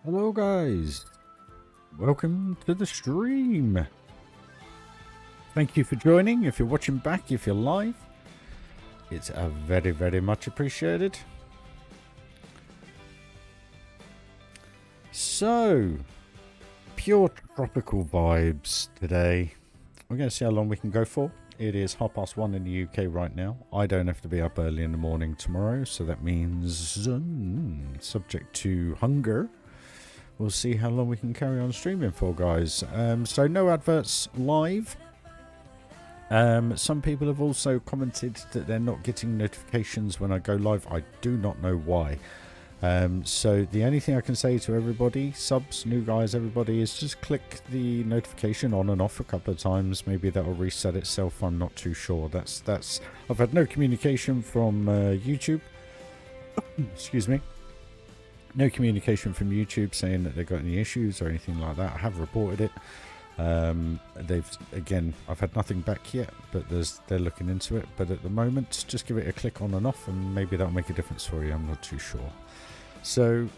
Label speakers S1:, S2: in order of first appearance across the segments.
S1: Hello guys, welcome to the stream. Thank you for joining. If you're watching back, if you're live, it's very much appreciated. So, pure tropical vibes today. We're going to see how long we can go for. It is 1:30 in the UK right now. I don't have to be up early in the morning tomorrow, so that means subject to hunger. We'll see how long we can carry on streaming for, guys. So no adverts live. Some people have also commented that they're not getting notifications when I go live. I do not know why. So the only thing I can say to everybody, subs, new guys, everybody, is just click the notification on and off a couple of times. Maybe that'll reset itself. I'm not too sure. That's. I've had no communication from YouTube. Excuse me. No communication from YouTube saying that they've got any issues or anything like that. I have reported it. I've had nothing back yet, but they're looking into it. But at the moment, just give it a click on and off, and maybe that'll make a difference for you. I'm not too sure. So,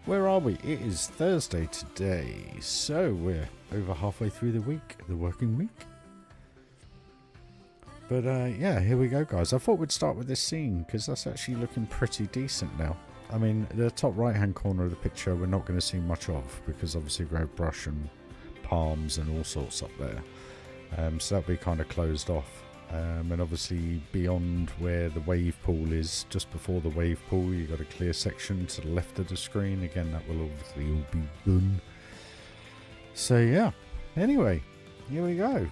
S1: where are we? It is Thursday today, so we're over halfway through the week, the working week. But yeah, here we go, guys. I thought we'd start with this scene because that's actually looking pretty decent now. I mean, the top right-hand corner of the picture we're not going to see much of because obviously we have brush and palms and all sorts up there. So that'll be kind of closed off. And obviously beyond where the wave pool is, just before the wave pool, you've got a clear section to the left of the screen. Again, that will obviously all be done. So yeah, anyway, here we go.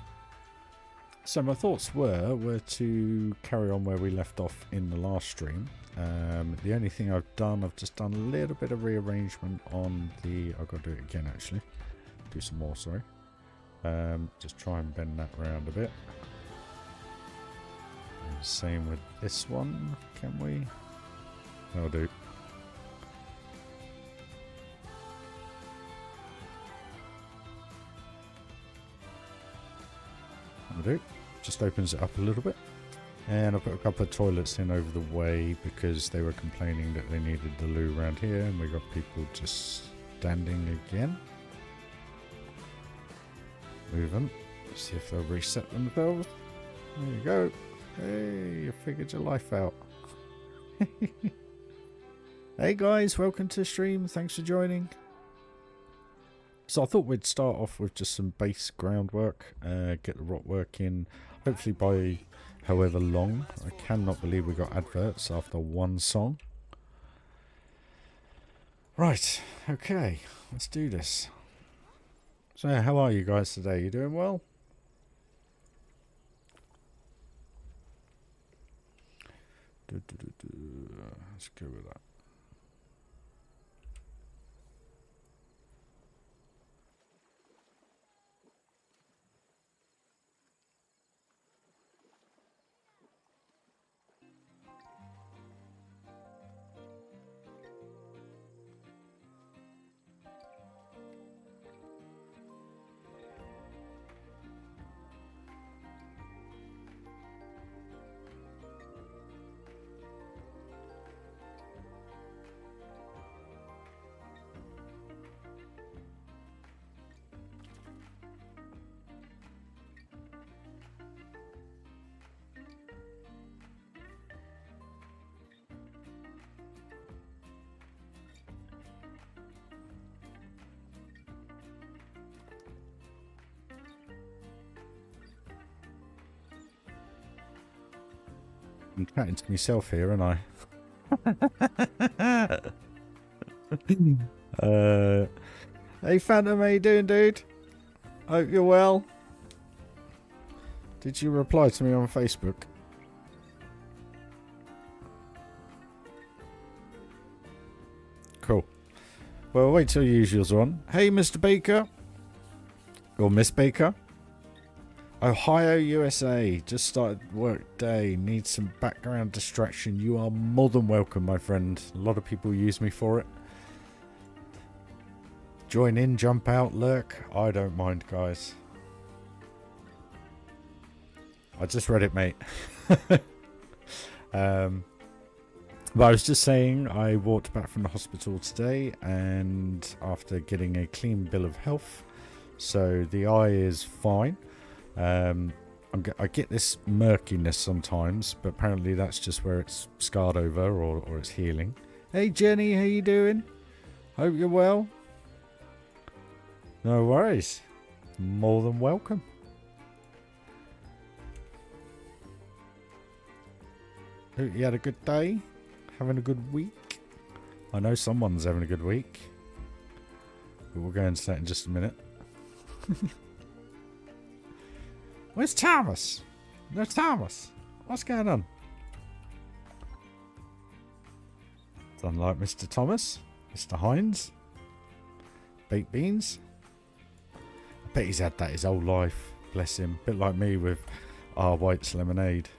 S1: So my thoughts were to carry on where we left off in the last stream. The only thing I've just done a little bit of rearrangement on the... I've got to do it again actually. Do some more, sorry. Just try and bend that around a bit. And same with this one, can we? That'll do. That'll do. Just opens it up a little bit. And I put a couple of toilets in over the way because they were complaining that they needed the loo around here, and we got people just standing again. Move them. See if they'll reset themselves. There you go. Hey, you figured your life out. Hey guys, welcome to the stream. Thanks for joining. So I thought we'd start off with just some base groundwork. Get the rock work in. Hopefully by however long. I cannot believe we got adverts after one song. Right, okay, let's do this. So how are you guys today? You doing well? Let's go with that. I'm chatting to myself here, aren't I? Hey Phantom, how you doing, dude? Hope you're well. Did you reply to me on Facebook? Cool. Well, wait till usual's on. Hey, Mr. Baker. Or Miss Baker. Ohio, USA. Just started work day. Need some background distraction. You are more than welcome, my friend. A lot of people use me for it. Join in, jump out, lurk. I don't mind, guys. I just read it, mate. But I was just saying, I walked back from the hospital today, and after getting a clean bill of health, so the eye is fine. I get this murkiness sometimes, but apparently that's just where it's scarred over or it's healing. Hey Jenny, how you doing? Hope you're well. No worries. More than welcome. Hope you had a good day. Having a good week. I know someone's having a good week. But we'll go into that in just a minute. Where's Thomas? No Thomas. What's going on? It's unlike Mr. Thomas. Mr. Hines. Baked beans. I bet he's had that his whole life. Bless him. Bit like me with our White's lemonade.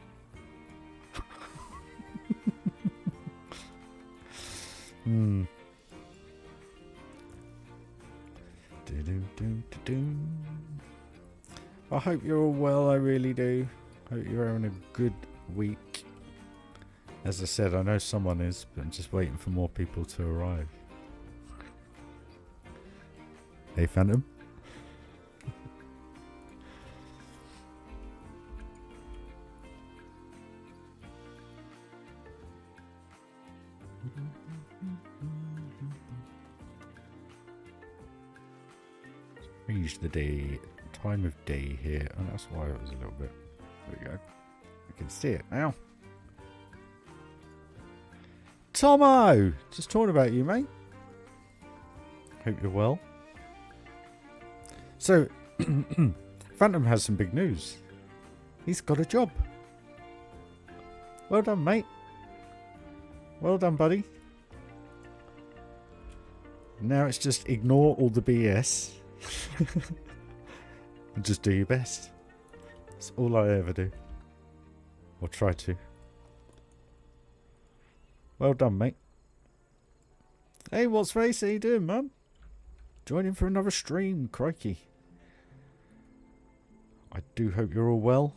S1: I hope you're all well, I really do. Hope you're having a good week. As I said, I know someone is, but I'm just waiting for more people to arrive. Hey Phantom. Change the day, time of day here, and that's why it was a little bit. There we go. I can see it now. Tomo! Just talking about you, mate. Hope you're well. So, Phantom has some big news. He's got a job. Well done, mate. Well done, buddy. Now it's just ignore all the BS. And just do your best. That's all I ever do. Or try to. Well done, mate. Hey, what's Race? How you doing, man? Joining for another stream, crikey. I do hope you're all well.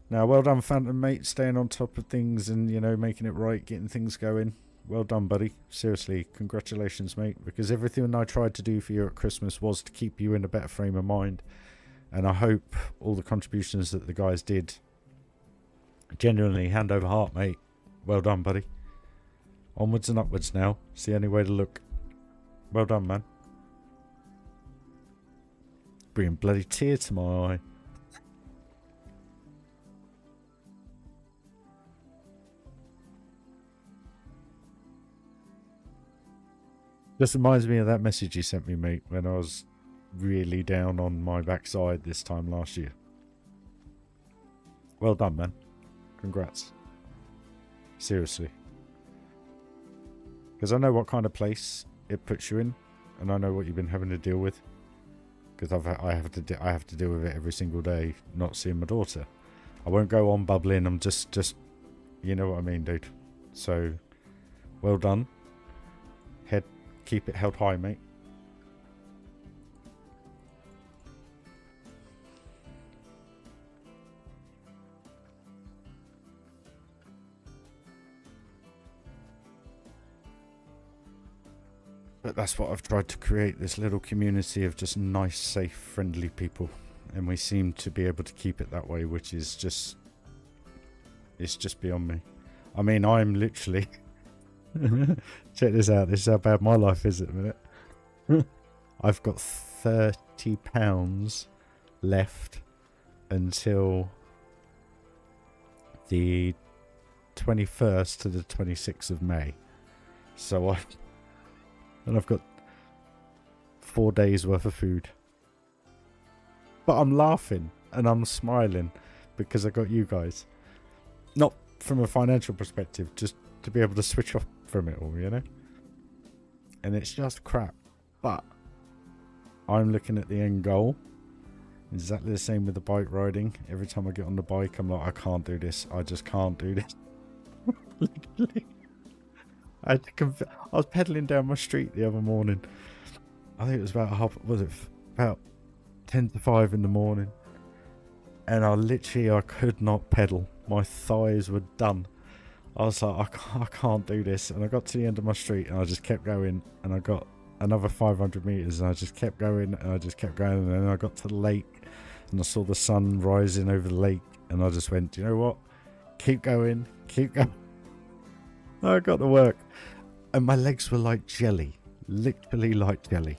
S1: Now, well done, Phantom, mate. Staying on top of things and, you know, making it right, getting things going. Well done, buddy. Seriously, congratulations, mate. Because everything I tried to do for you at Christmas was to keep you in a better frame of mind. And I hope all the contributions that the guys did, genuinely, hand over heart, mate. Well done, buddy. Onwards and upwards now. It's the only way to look. Well done, man. Bringing bloody tear to my eye. Just reminds me of that message you sent me, mate, when I was really down on my backside this time last year. Well done, man. Congrats. Seriously. Because I know what kind of place it puts you in, and I know what you've been having to deal with. Because I have to deal with it every single day, not seeing my daughter. I won't go on bubbling. I'm just you know what I mean, dude. So, well done. Keep it held high, mate. But that's what I've tried to create, this little community of just nice, safe, friendly people. And we seem to be able to keep it that way, which is just... it's just beyond me. I mean, I'm literally... check this out. This is how bad my life is at the minute. I've got £30 left until the 21st to the 26th of May. So I've got 4 days worth of food. But I'm laughing and I'm smiling because I got you guys. Not from a financial perspective, just to be able to switch off from it all, you know? And it's just crap. But I'm looking at the end goal. Exactly the same with the bike riding. Every time I get on the bike, I'm like, I can't do this. I just can't do this. Literally. I was pedaling down my street the other morning. I think it was about 10 to 5 in the morning. And I could not pedal. My thighs were done. I was like, I can't do this. And I got to the end of my street and I just kept going. And I got another 500 meters and I just kept going and I just kept going. And then I got to the lake and I saw the sun rising over the lake. And I just went, do you know what? Keep going, keep going. I got to work. And my legs were like jelly, literally like jelly.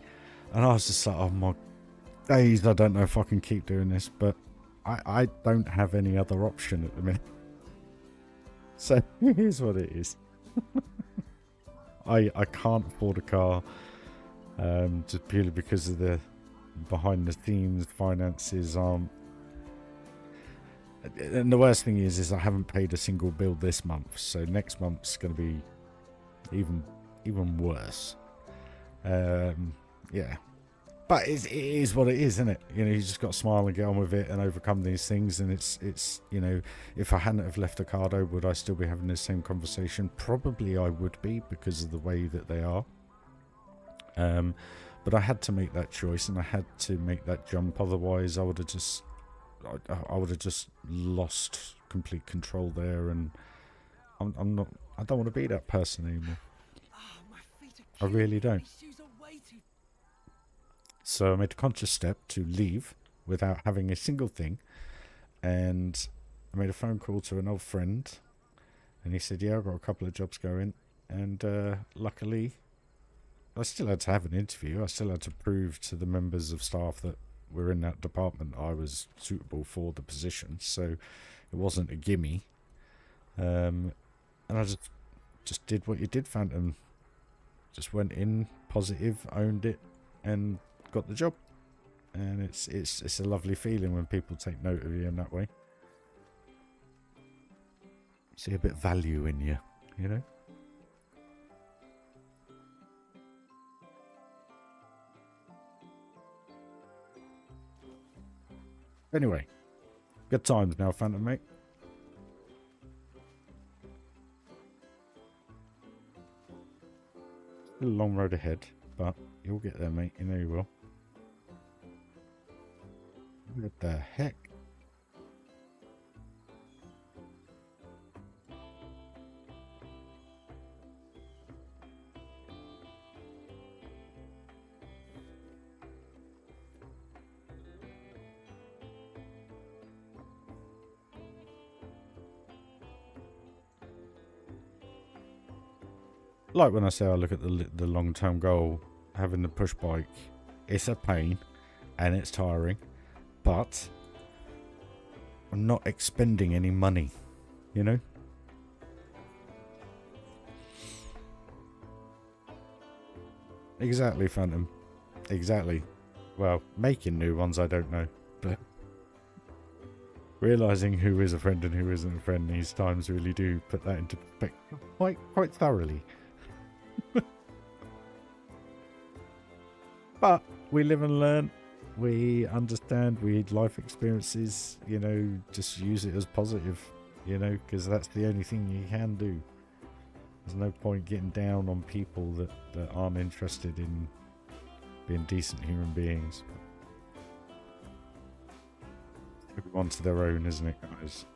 S1: And I was just like, oh my days, I don't know if I can keep doing this. But I don't have any other option at the minute. So here's what it is. I can't afford a car just purely because of the behind the scenes finances aren't. And the worst thing is I haven't paid a single bill this month, so next month's going to be even worse. Yeah. But it is what it is, isn't it? You know, you just got to smile and get on with it and overcome these things. And it's you know, if I hadn't have left Ocado, would I still be having the same conversation? Probably I would be, because of the way that they are. But I had to make that choice and I had to make that jump. Otherwise, I would have just lost complete control there. And I don't want to be that person anymore. I really don't. So I made a conscious step to leave without having a single thing. And I made a phone call to an old friend. And he said, yeah, I've got a couple of jobs going. And luckily, I still had to have an interview. I still had to prove to the members of staff that were in that department I was suitable for the position. So it wasn't a gimme. And I just did what you did, Phantom. Just went in, positive, owned it, and got the job. And it's a lovely feeling when people take note of you in that way. See a bit of value in you, you know? Anyway, good times now, Phantom, mate. Still a long road ahead, but you'll get there, mate. You know you will. What the heck? Like when I say I look at the long-term goal, having the push bike, it's a pain and it's tiring, but I'm not expending any money, you know? Exactly, Phantom. Exactly. Well, making new ones, I don't know, but realising who is a friend and who isn't a friend these times really do put that into perspective quite thoroughly. But we live and learn. We understand. We had life experiences. You know, just use it as positive. You know, because that's the only thing you can do. There's no point getting down on people that aren't interested in being decent human beings. Everyone to their own, isn't it, guys?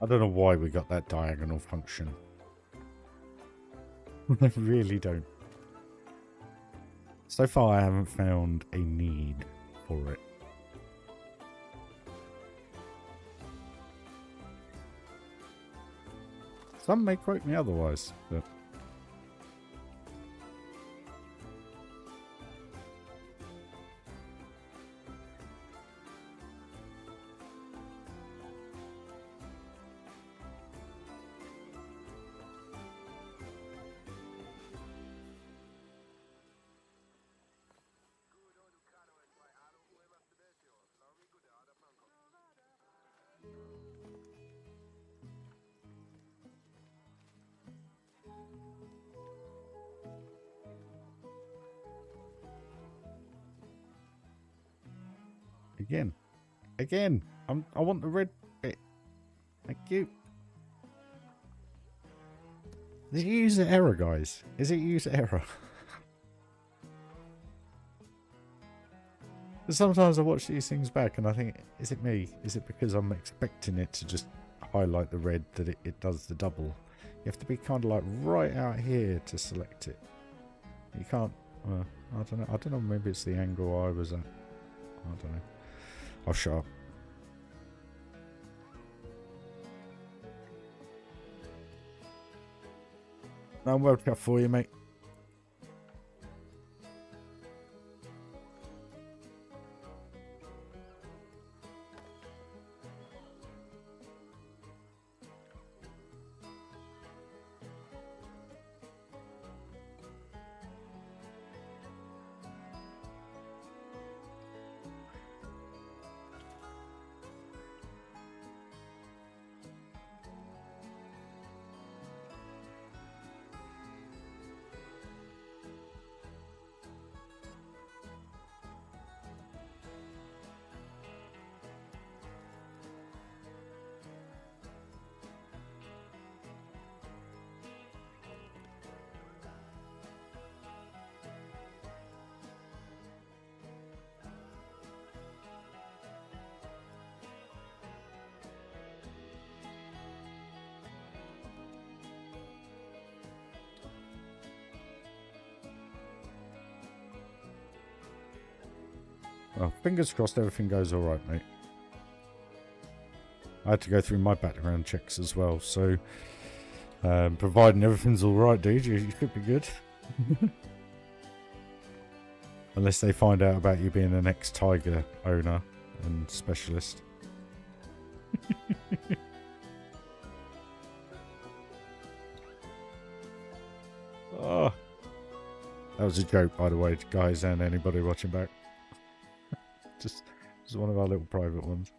S1: I don't know why we got that diagonal function. I really don't. So far, I haven't found a need for it. Some may quote me otherwise, but... Again, I want the red bit. Thank you. Is it user error, guys? Is it user error? Sometimes I watch these things back and I think, is it me? Is it because I'm expecting it to just highlight the red that it does the double? You have to be kind of like right out here to select it. You can't, I don't know, maybe it's the angle I was at. I don't know. I'll shut up. No World Cup for you, mate. Well, fingers crossed everything goes alright, mate. I had to go through my background checks as well, so providing everything's alright, dude, you should be good. Unless they find out about you being an ex-tiger owner and specialist. Oh, that was a joke, by the way, guys, and anybody watching back. Just one of our little private ones.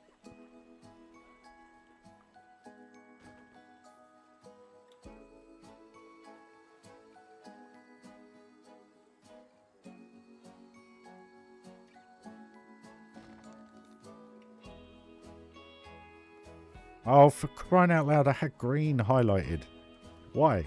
S1: Oh, for crying out loud, I had green highlighted. Why?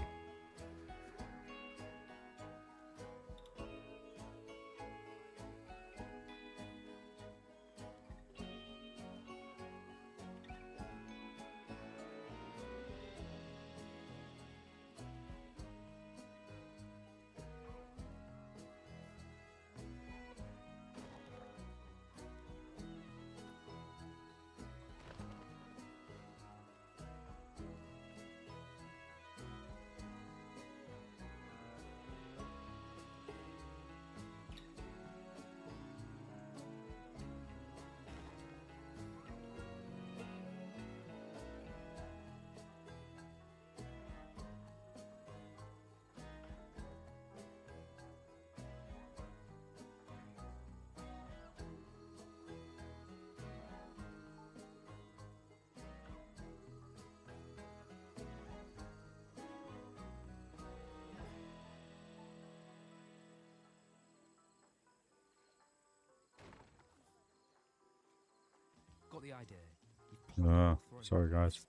S2: Got the idea.
S1: Sorry, guys.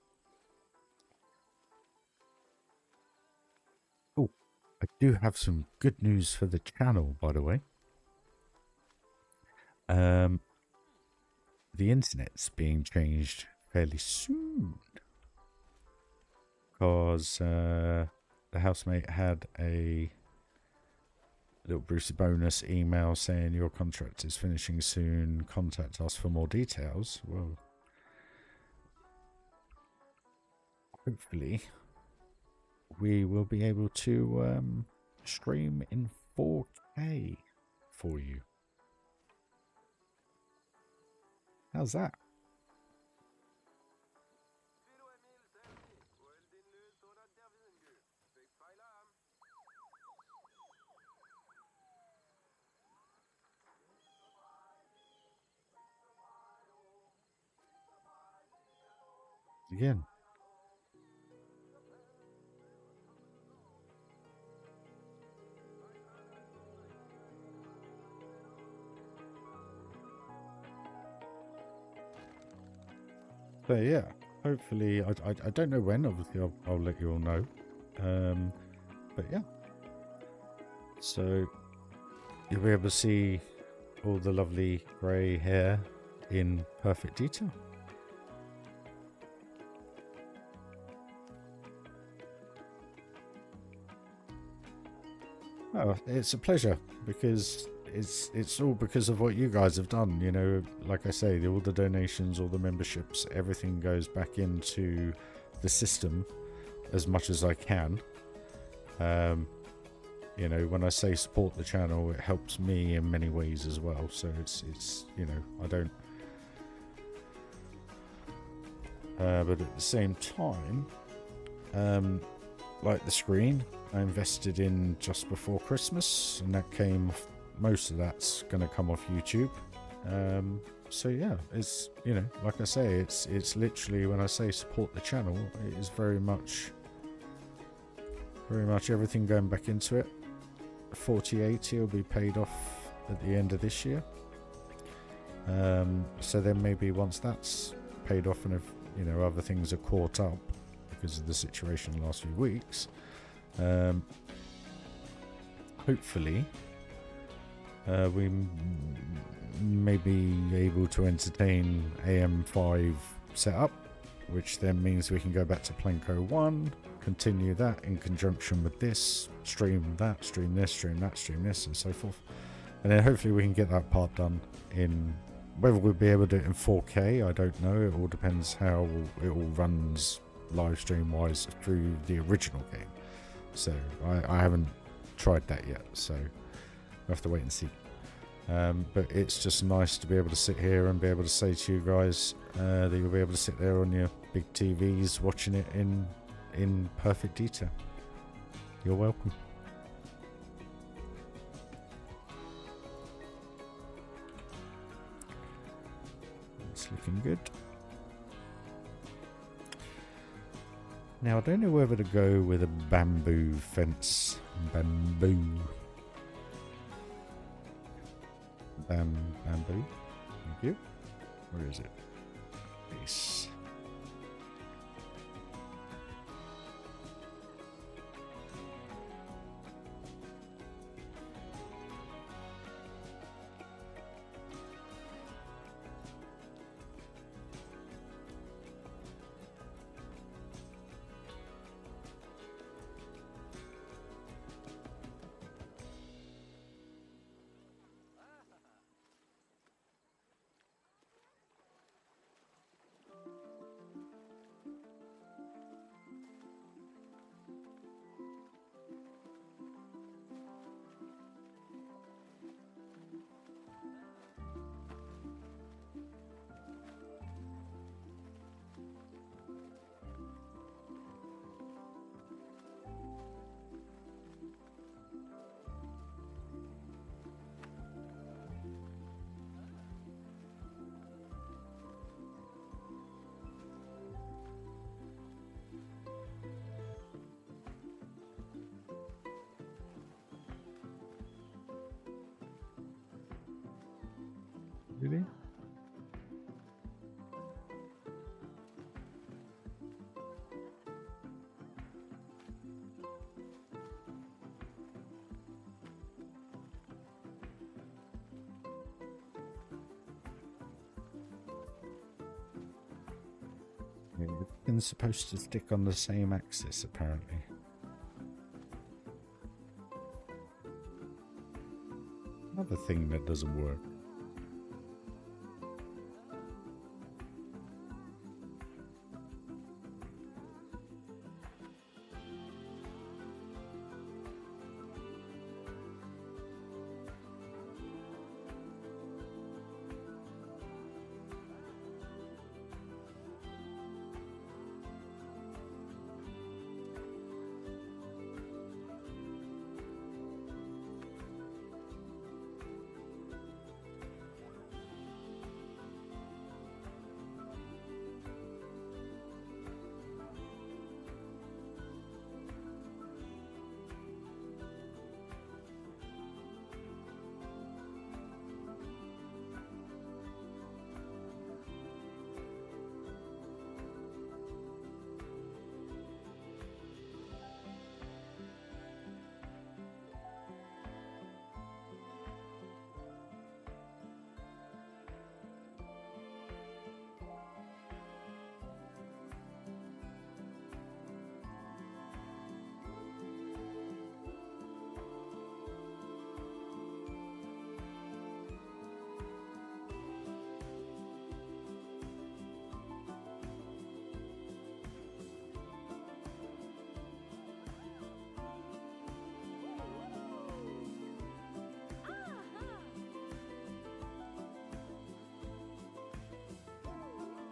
S1: Oh, I do have some good news for the channel, by the way. The internet's being changed fairly soon. Because the housemate had a little Brucey bonus email saying your contract is finishing soon. Contact us for more details. Well, hopefully we will be able to stream in 4K for you. How's that? Again. So yeah, hopefully, I don't know when, obviously I'll let you all know. But yeah. So you'll be able to see all the lovely grey hair in perfect detail. Oh, it's a pleasure because it's all because of what you guys have done. You know, like I say, all the donations, all the memberships, everything goes back into the system as much as I can. You know, when I say support the channel, it helps me in many ways as well. So it's you know, I don't. But at the same time, like the screen I invested in just before Christmas, and that came, most of that's going to come off YouTube. So yeah, it's, you know, like I say, it's literally, when I say support the channel, it is very much everything going back into it. 4080 will be paid off at the end of this year. So then maybe once that's paid off, and if, you know, other things are caught up because of the situation the last few weeks, hopefully we may be able to entertain AM5 setup, which then means we can go back to Planko 1, continue that in conjunction with this, stream that, stream this, stream that, stream this, and so forth. And then hopefully we can get that part done in, whether we'll be able to do it in 4K, I don't know. It all depends how it all runs live stream wise through the original game. So I haven't tried that yet, so we'll have to wait and see. But it's just nice to be able to sit here and be able to say to you guys that you'll be able to sit there on your big TVs watching it in perfect detail. You're welcome. It's looking good. Now I don't know whether to go with a bamboo fence. Bamboo. Bamboo. Thank you. Where is it? Base. Really? Yeah, the pin's supposed to stick on the same axis, apparently. Another thing that doesn't work.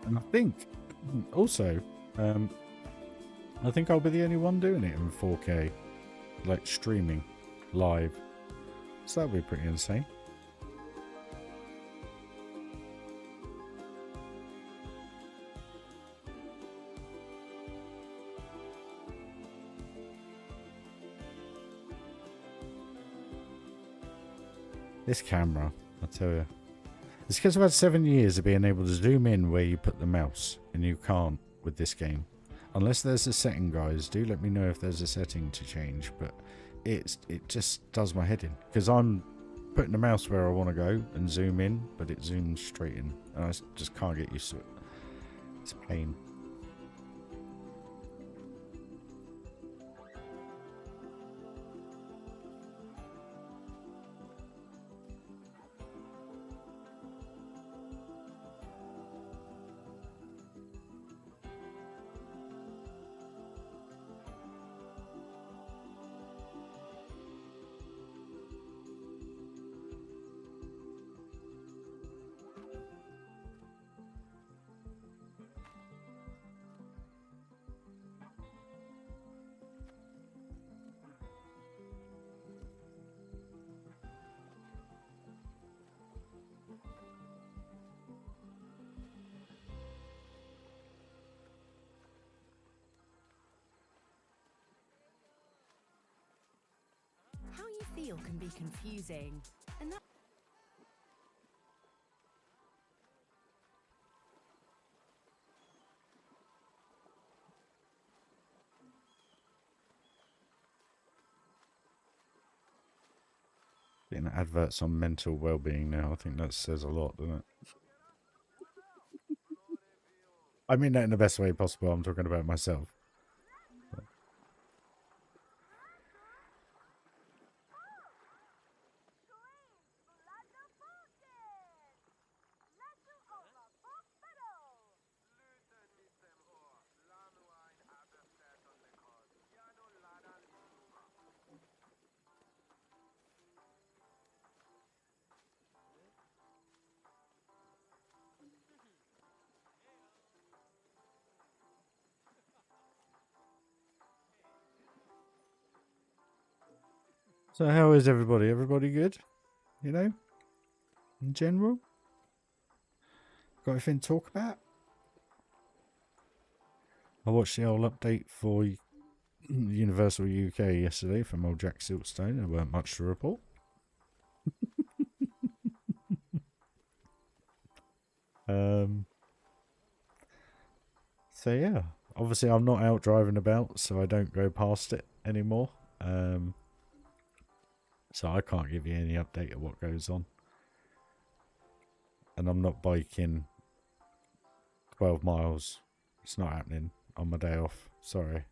S1: And I think, also, I think I'll be the only one doing it in 4K. Like, streaming live. So that'll be pretty insane. This camera, I tell you. It's because I've had 7 years of being able to zoom in where you put the mouse, and you can't with this game. Unless there's a setting, guys, do let me know if there's a setting to change, but it just does my head in. Because I'm putting the mouse where I want to go and zoom in, but it zooms straight in, and I just can't get used to it. It's a pain.
S3: How you feel can be confusing, and that
S1: Getting adverts on mental well-being now, I think that says a lot, doesn't it? I mean that in the best way possible. I'm talking about myself. So how is everybody? Everybody good? You know? In general? Got anything to talk about? I watched the old update for Universal UK yesterday from old Jack Siltstone. There weren't much to report. So yeah, obviously I'm not out driving about, so I don't go past it anymore. So I can't give you any update of what goes on. And I'm not biking 12 miles. It's not happening on my day off. Sorry.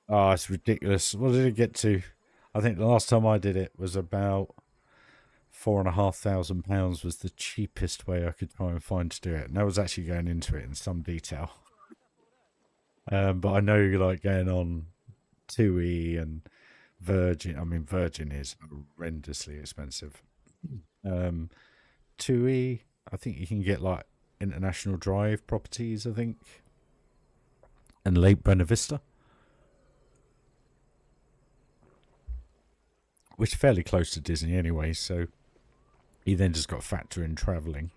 S1: Oh, it's ridiculous. What did it get to? I think the last time I did it was about £4,500 was the cheapest way I could try and find to do it. And I was actually going into it in some detail. But I know like going on 2E and Virgin. I mean, Virgin is horrendously expensive. 2E, I think you can get like International Drive properties, I think, and Lake Buena Vista, which are fairly close to Disney anyway. So you then just got to factor in traveling.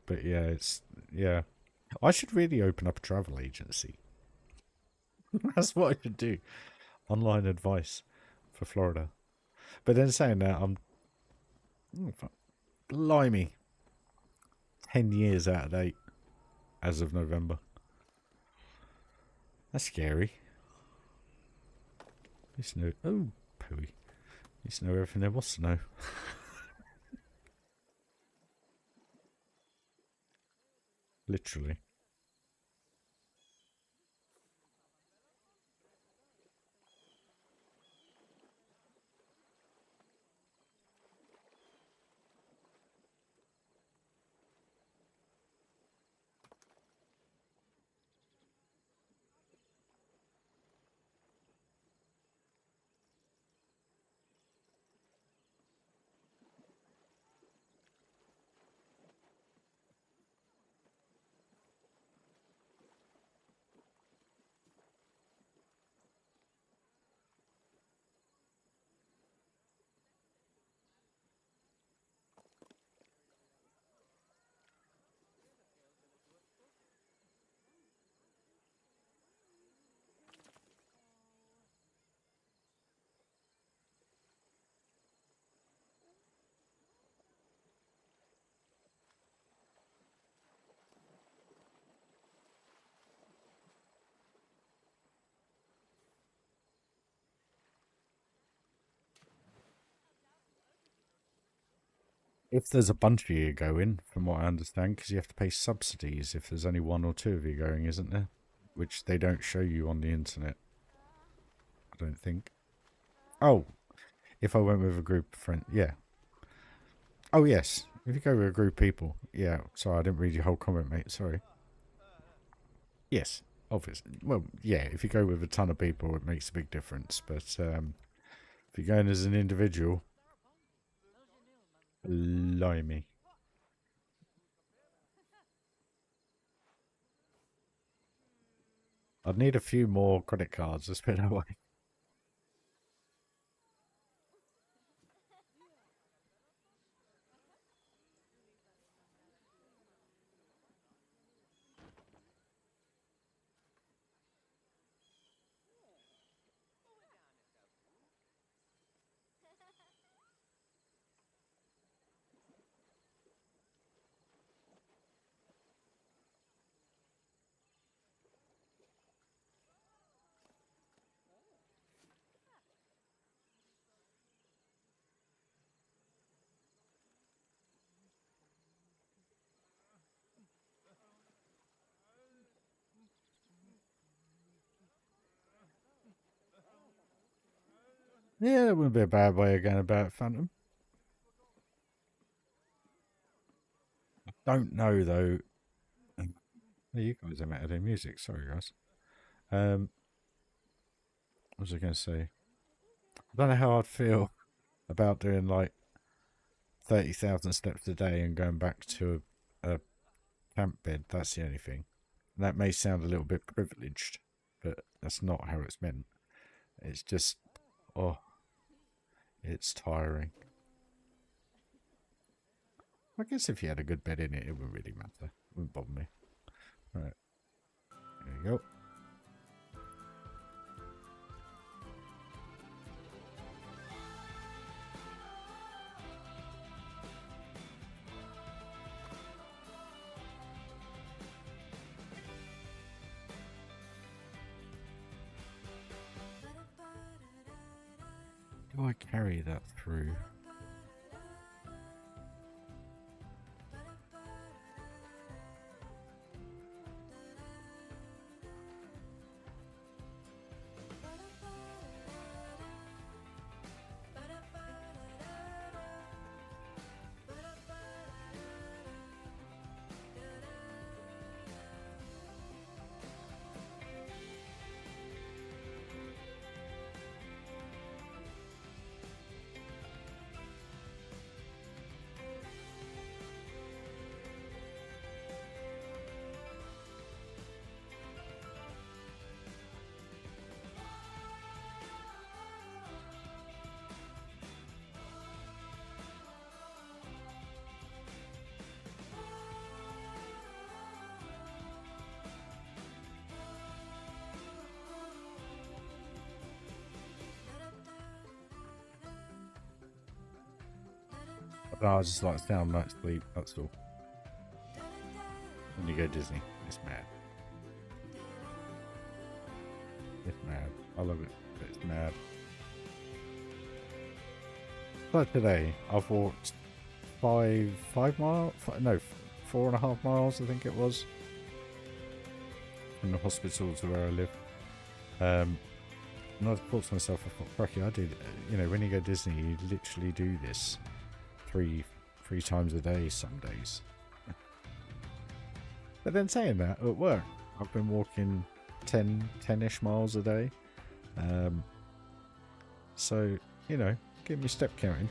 S1: But yeah. I should really open up a travel agency. That's what I should do. Online advice for Florida. But then saying that, blimey, 10 years out of date as of November. That's scary. Used to know. Oh, pooey. Used to know everything there was to know. Literally. If there's a bunch of you going, from what I understand, because you have to pay subsidies if there's only one or two of you going, isn't there? Which they don't show you on the internet, I don't think. Oh, if I went with a group of friends, yeah. Oh, yes. If you go with a group of people, yeah. Sorry, I didn't read your whole comment, mate. Sorry. Yes, obviously. Well, yeah. If you go with a ton of people, it makes a big difference. But if you're going as an individual, blimey. I'd need a few more credit cards. Let's put it that way. Yeah, that wouldn't be a bad way of going about it, Phantom. Don't know though. Hey, you guys are out of their music. Sorry, guys. Um, what was I going to say? I don't know how I'd feel about doing like 30,000 steps a day and going back to a camp bed. That's the only thing. That may sound a little bit privileged, but that's not how it's meant. It's just, oh, it's tiring. I guess if you had a good bed in it, it wouldn't really matter. It wouldn't bother me. Right, there you go. Do I carry that through? No, I just like sound night sleep, that's all. When you go Disney, it's mad. It's mad. I love it, but it's mad. But today, I've walked 5 miles? No, 4.5 miles, I think it was. From the hospital to where I live. And I thought to myself, I thought, cracky, I did, you know, when you go Disney, you literally do this three times a day some days. But then saying that, at work, I've been walking 10-ish miles a day. So, you know, get me step counting.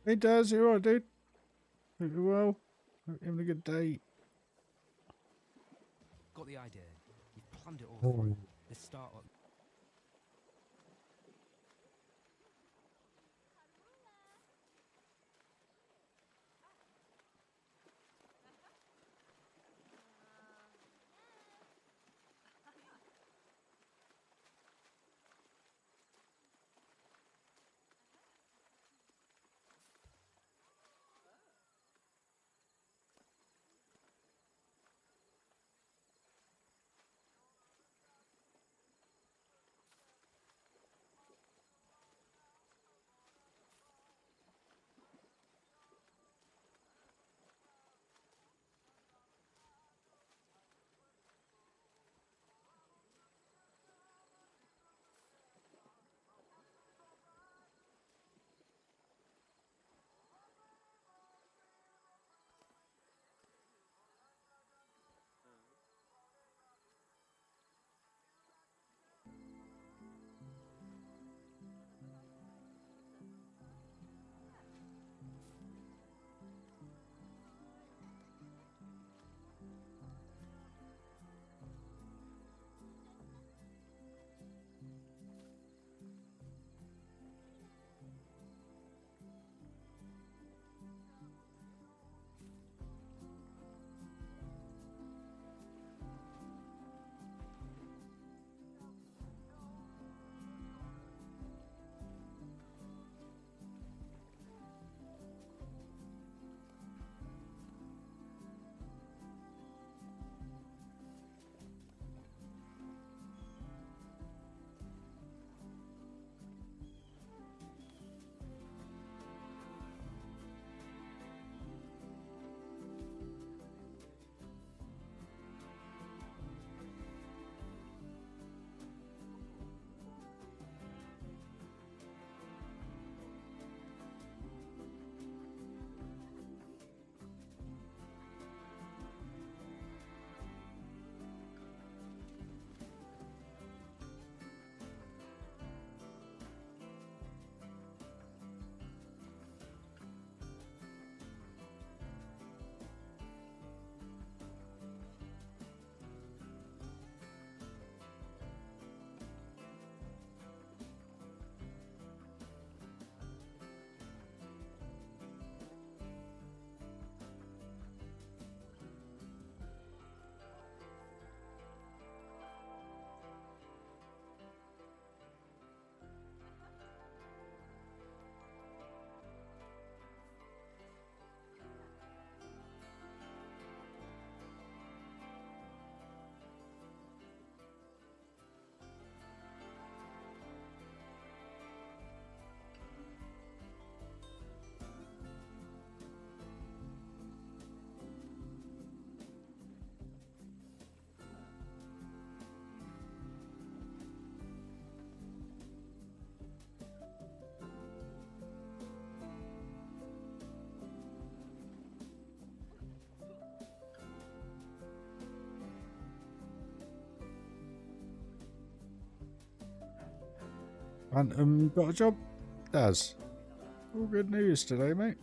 S1: Hey Daz, you alright, dude? Hope you're well. Hope you're having a good day.
S2: Got the idea. You've planned it all.
S1: Oh.
S2: The start up.
S1: And got a job? Daz. All good news today, mate.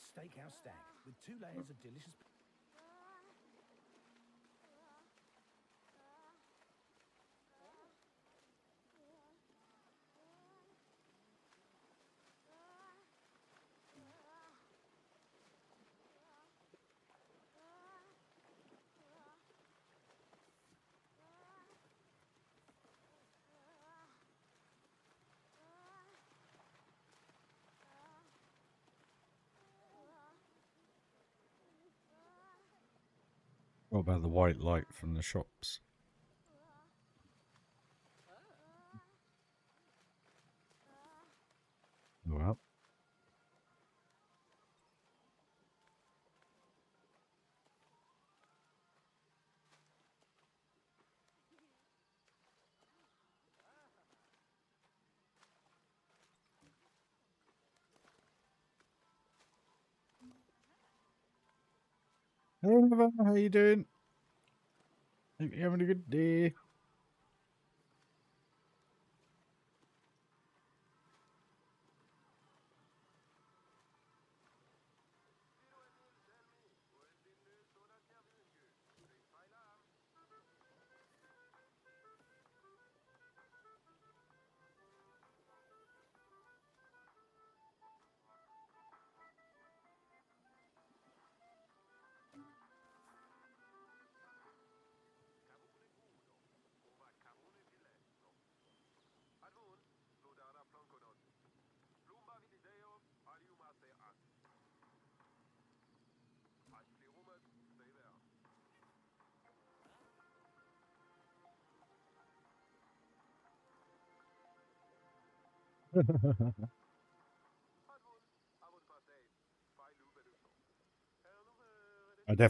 S4: a steakhouse stack with 2 layers of delicious.
S1: What about the white light from the shops? Well, hey, Oliver, how you doing? Hope you're having a good day.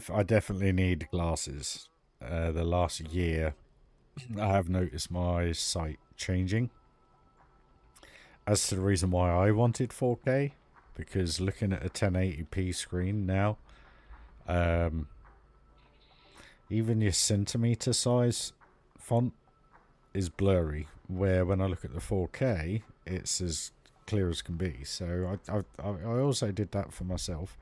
S1: I definitely need glasses. The last year, I have noticed my sight changing. As to the reason why I wanted 4K, because looking at a 1080p screen now, even your centimeter size font is blurry. Where when I look at the 4K, it's as clear as can be. So I also did that for myself.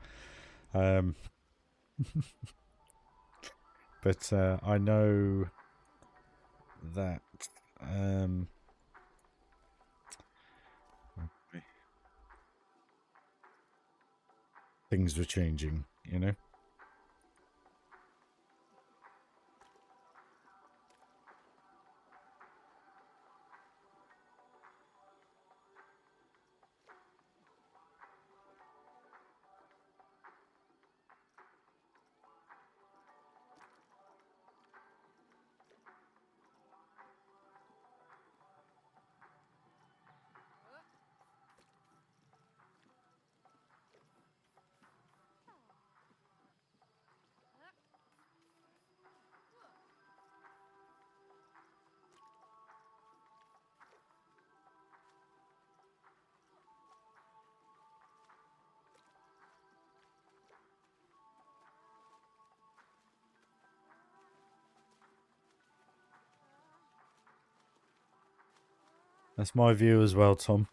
S1: But I know that things were changing, you know? That's my view as well, Tom.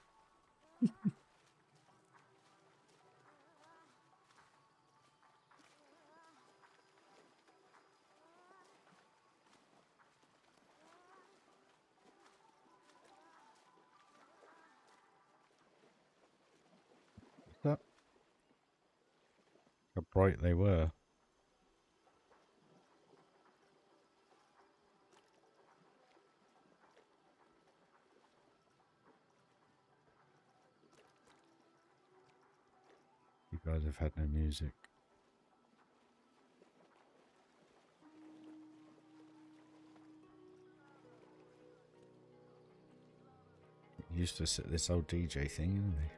S1: That how bright they were. You guys have had no music. Used to sit this old DJ thing, didn't they?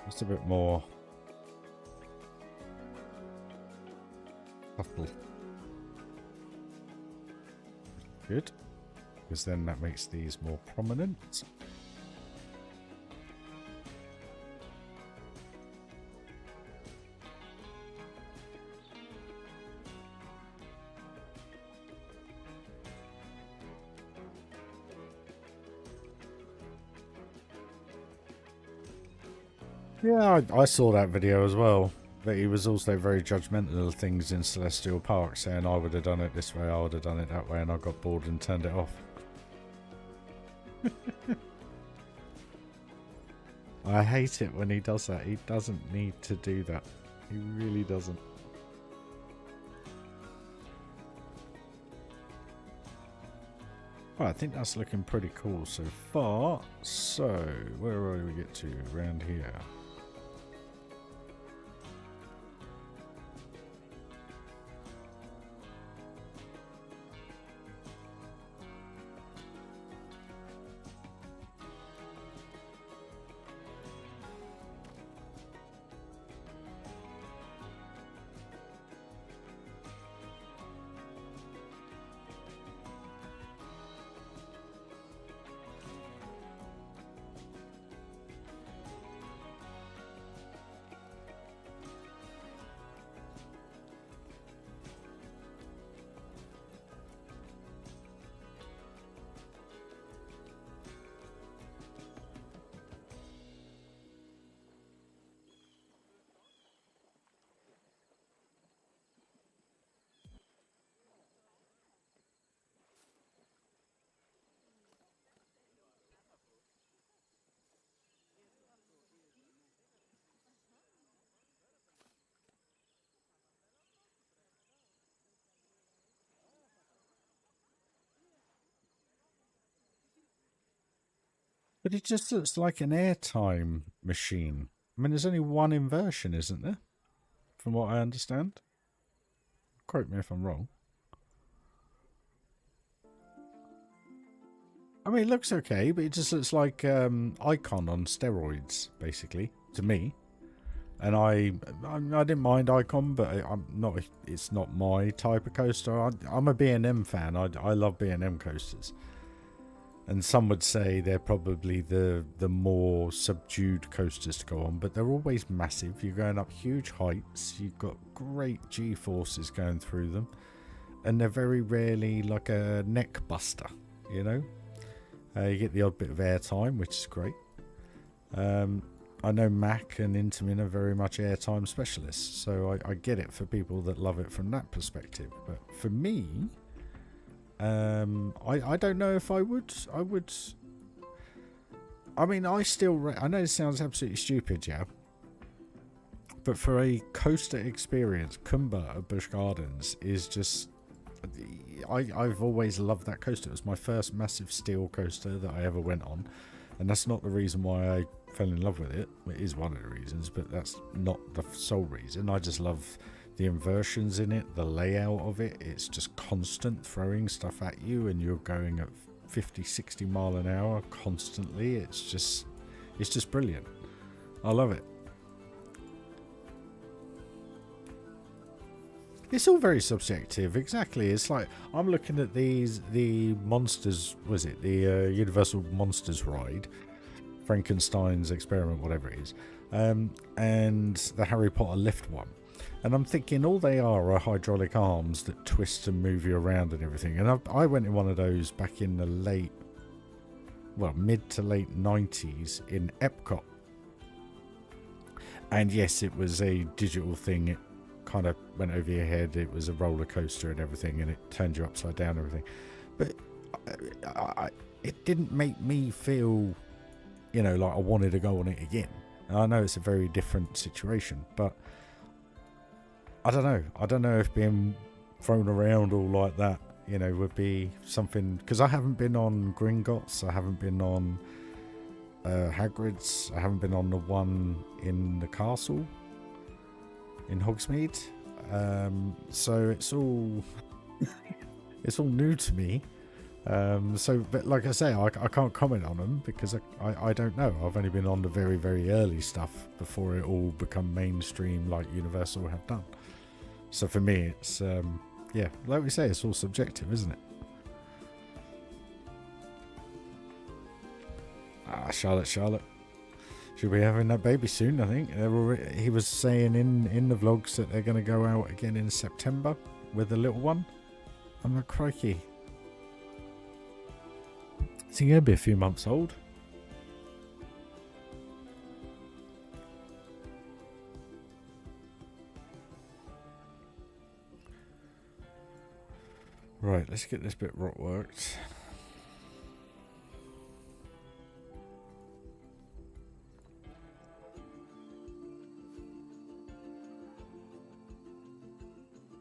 S1: Just a bit more subtle. Good, because then that makes these more prominent. Yeah, I saw that video as well. But he was also very judgmental of things in Celestial Park, saying I would have done it this way, I would have done it that way, and I got bored and turned it off. I hate it when he does that. He doesn't need to do that. He really doesn't. Well, I think that's looking pretty cool so far. So, where do we get to? Around here. But it just looks like an airtime machine. I mean, there's only one inversion, isn't there? From what I understand. Quote me if I'm wrong. I mean, it looks okay, but it just looks like Icon on steroids, basically, to me. And I didn't mind Icon, but I'm not. It's not my type of coaster. I'm a B&M fan. I love B&M coasters. And some would say they're probably the more subdued coasters to go on, but they're always massive. You're going up huge heights. You've got great G-forces going through them, and they're very rarely like a neck buster. You know, you get the odd bit of airtime, which is great. I know Mac and Intamin are very much airtime specialists, so I get it for people that love it from that perspective. But for me, I don't know if I would. I mean, I know this sounds absolutely stupid, yeah. But for a coaster experience, Kumba at Busch Gardens is just... I've always loved that coaster. It was my first massive steel coaster that I ever went on. And that's not the reason why I fell in love with it. It is one of the reasons, but that's not the sole reason. I just love the inversions in it, the layout of it. It's just constant throwing stuff at you, and you're going at 50, 60 mile an hour constantly. It's just brilliant. I love it. It's all very subjective, exactly. It's like I'm looking at the Monsters, was it the Universal Monsters ride, Frankenstein's Experiment, whatever it is, and the Harry Potter lift one. And I'm thinking all they are hydraulic arms that twist and move you around and everything. And I went in one of those back in the mid to late 90s in Epcot. And yes, it was a digital thing. It kind of went over your head. It was a roller coaster and everything, and it turned you upside down and everything. But it didn't make me feel, you know, like I wanted to go on it again. And I know it's a very different situation, but I don't know. I don't know if being thrown around all like that, you know, would be something. Because I haven't been on Gringotts. I haven't been on Hagrid's. I haven't been on the one in the castle in Hogsmeade. So it's all it's all new to me. So, but like I say, I can't comment on them because I don't know. I've only been on the very, very early stuff before it all become mainstream like Universal have done. So for me, it's, yeah, like we say, it's all subjective, isn't it? Ah, Charlotte. She'll be having that baby soon, I think. He was saying in the vlogs that they're going to go out again in September with the little one. I'm like, crikey. Is he going to be a few months old? Right, let's get this bit rock worked.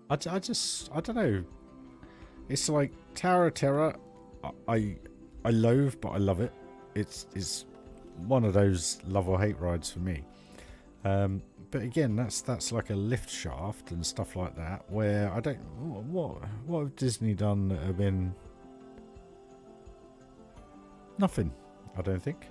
S1: I don't know. It's like Tower of Terror. I loathe, but I love it. It's one of those love or hate rides for me. But again, that's like a lift shaft and stuff like that. Where I don't. What have Disney done that have been nothing? I don't think.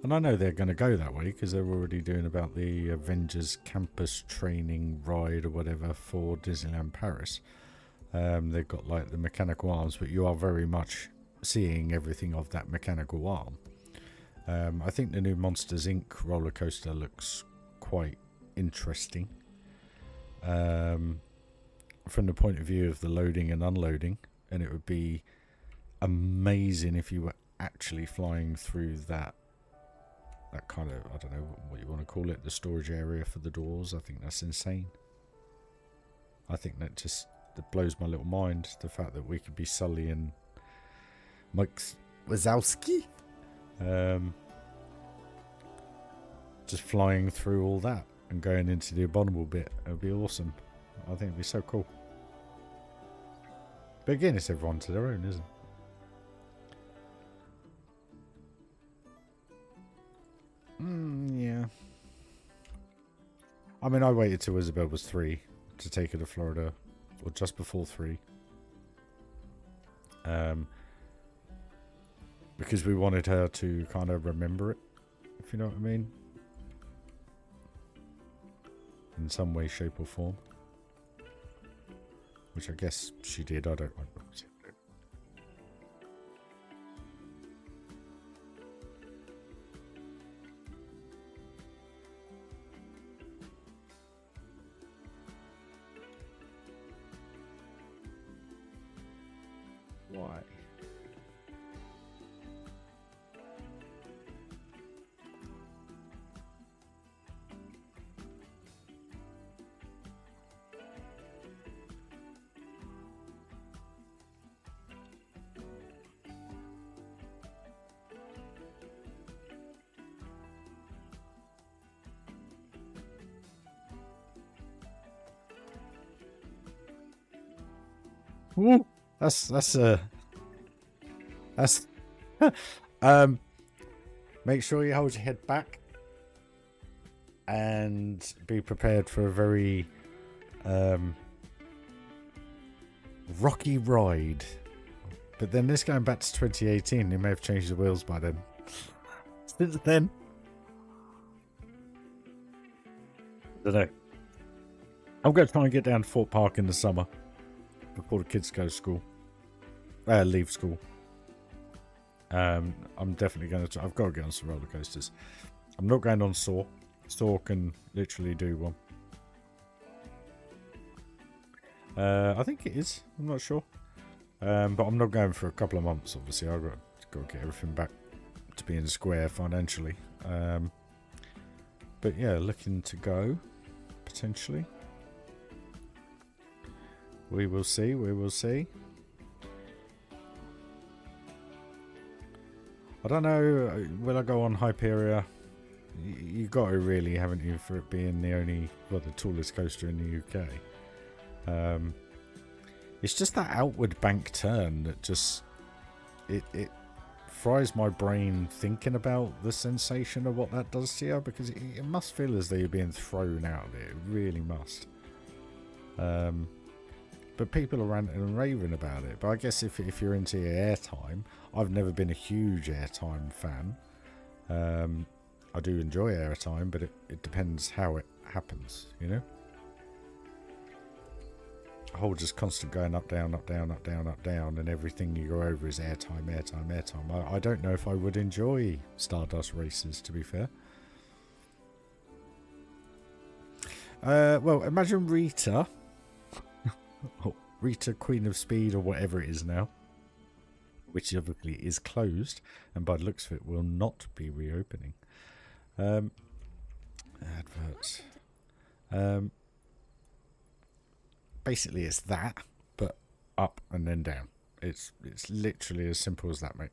S1: And I know they're going to go that way because they're already doing about the Avengers campus training ride or whatever for Disneyland Paris. They've got like the mechanical arms, but you are very much seeing everything of that mechanical arm. I think the new Monsters Inc. roller coaster looks quite interesting. From the point of view of the loading and unloading, and it would be amazing if you were actually flying through that kind of, I don't know what you want to call it, the storage area for the doors. I think that's insane. I think that blows my little mind, the fact that we could be Sully and Mike Wazowski just flying through all that and going into the abominable bit. It would be awesome. I think it'd be so cool. But again, it's everyone to their own, isn't it? Yeah. I mean, I waited till Isabel was 3 to take her to Florida, or just before 3. Because we wanted her to kind of remember it, if you know what I mean. In some way, shape or form. Which I guess she did, I don't know. Why? Ooh, that's make sure you hold your head back and be prepared for a very rocky ride. But then this going back to 2018, they may have changed the wheels by then. Since then, I don't know. I'm going to try and get down to Fort Park in the summer before the kids go to school. Leave school. I'm definitely going to. I've got to get on some roller coasters. I'm not going on Saw. Saw can literally do one. I think it is. I'm not sure. But I'm not going for a couple of months. Obviously, I've got to get everything back to being square financially. But yeah, looking to go potentially. We will see. We will see. I don't know. Will I go on Hyperia? You got to really, haven't you, for it being the only, well, the tallest coaster in the UK. It's just that outward bank turn that just it fries my brain thinking about the sensation of what that does to you, because it must feel as though you're being thrown out of it. It really must. But people are ranting and raving about it. But I guess if you're into airtime, I've never been a huge airtime fan. I do enjoy airtime, but it depends how it happens, you know? A whole just constant going up, down, up, down, up, down, up, down, and everything you go over is airtime, airtime, airtime. I don't know if I would enjoy Stardust races, to be fair. Well, imagine Rita. Rita, Queen of Speed, or whatever it is now. Which obviously is closed, and by the looks of it, will not be reopening. Adverts. Basically, it's that, but up and then down. It's literally as simple as that, mate.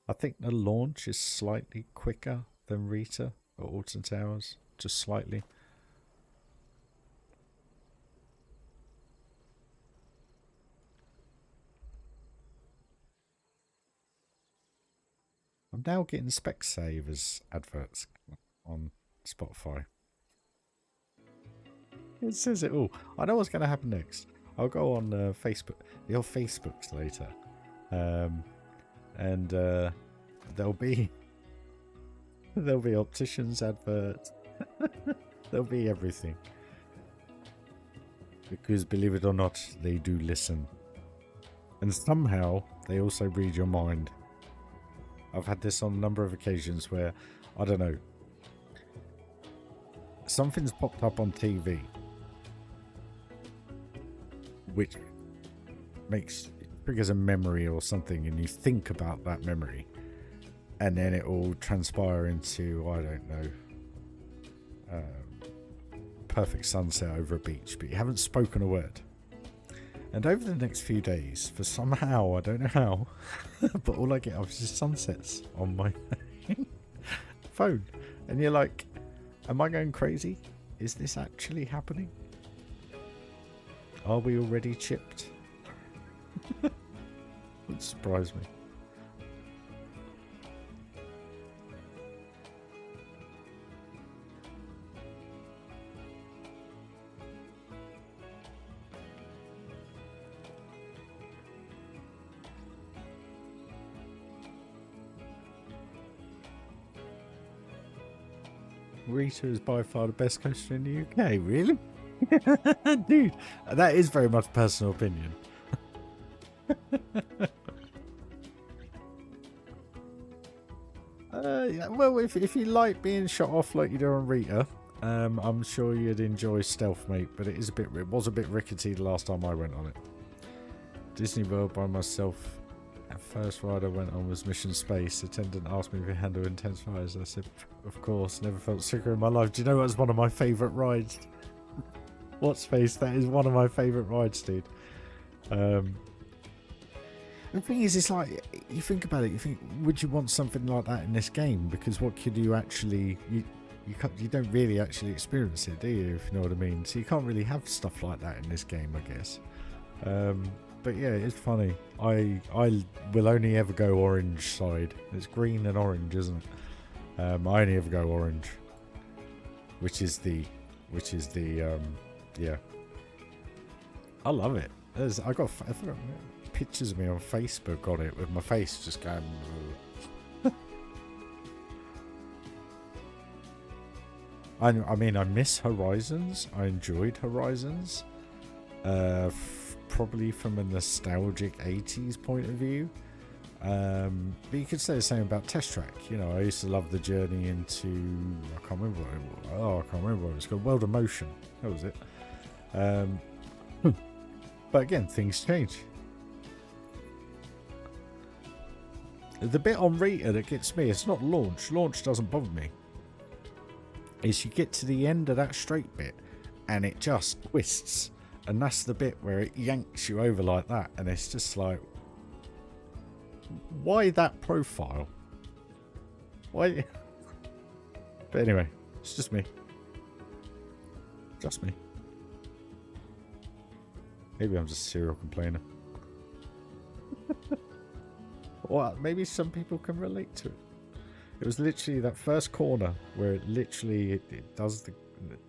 S1: I think the launch is slightly quicker than Rita or Alton Towers, just slightly. I'm now getting Specsavers adverts on Spotify. It says it all. I know what's going to happen next. I'll go on Facebook, the old Facebooks later, and there'll be opticians adverts. There'll be everything. Because believe it or not, they do listen, and somehow they also read your mind. I've had this on a number of occasions where, I don't know, something's popped up on TV which triggers a memory or something, and you think about that memory, and then it will transpire into, I don't know, perfect sunset over a beach, but you haven't spoken a word. And over the next few days, for somehow, I don't know how, but all I get is just sunsets on my phone. And you're like, am I going crazy? Is this actually happening? Are we already chipped? Would surprise me. Rita is by far the best coaster in the UK. Really? Dude, that is very much personal opinion. Yeah, well, if you like being shot off like you do on Rita, I'm sure you'd enjoy Stealth Mate, but it was a bit rickety the last time I went on it. Disney World by myself. First ride I went on was Mission Space. Attendant asked me if we handle intense fires. I said, of course. Never felt sicker in my life. Do you know what was one of my favourite rides? What Space? That is one of my favourite rides, dude. The thing is, it's like, you think about it, you think, would you want something like that in this game? Because what could you actually... You don't really actually experience it, do you? If you know what I mean. So you can't really have stuff like that in this game, I guess. But yeah, it's funny. I will only ever go orange side. It's green and orange, isn't it? I only ever go orange, which is the yeah. I love it. I got pictures of me on Facebook on it with my face just going. I mean, I miss Horizons. I enjoyed Horizons. Probably from a nostalgic 80s point of view. But you could say the same about Test Track. You know, I used to love the journey into... I can't remember what it was. Oh, I can't remember what it was called. World of Motion. That was it. But again, things change. The bit on Rita that gets me, it's not launch. Launch doesn't bother me. Is you get to the end of that straight bit and it just twists. And that's the bit where it yanks you over like that. And it's just like... Why that profile? Why? But anyway, it's just me. Just me. Maybe I'm just a serial complainer. Or maybe some people can relate to it. It was literally that first corner where it literally it does the,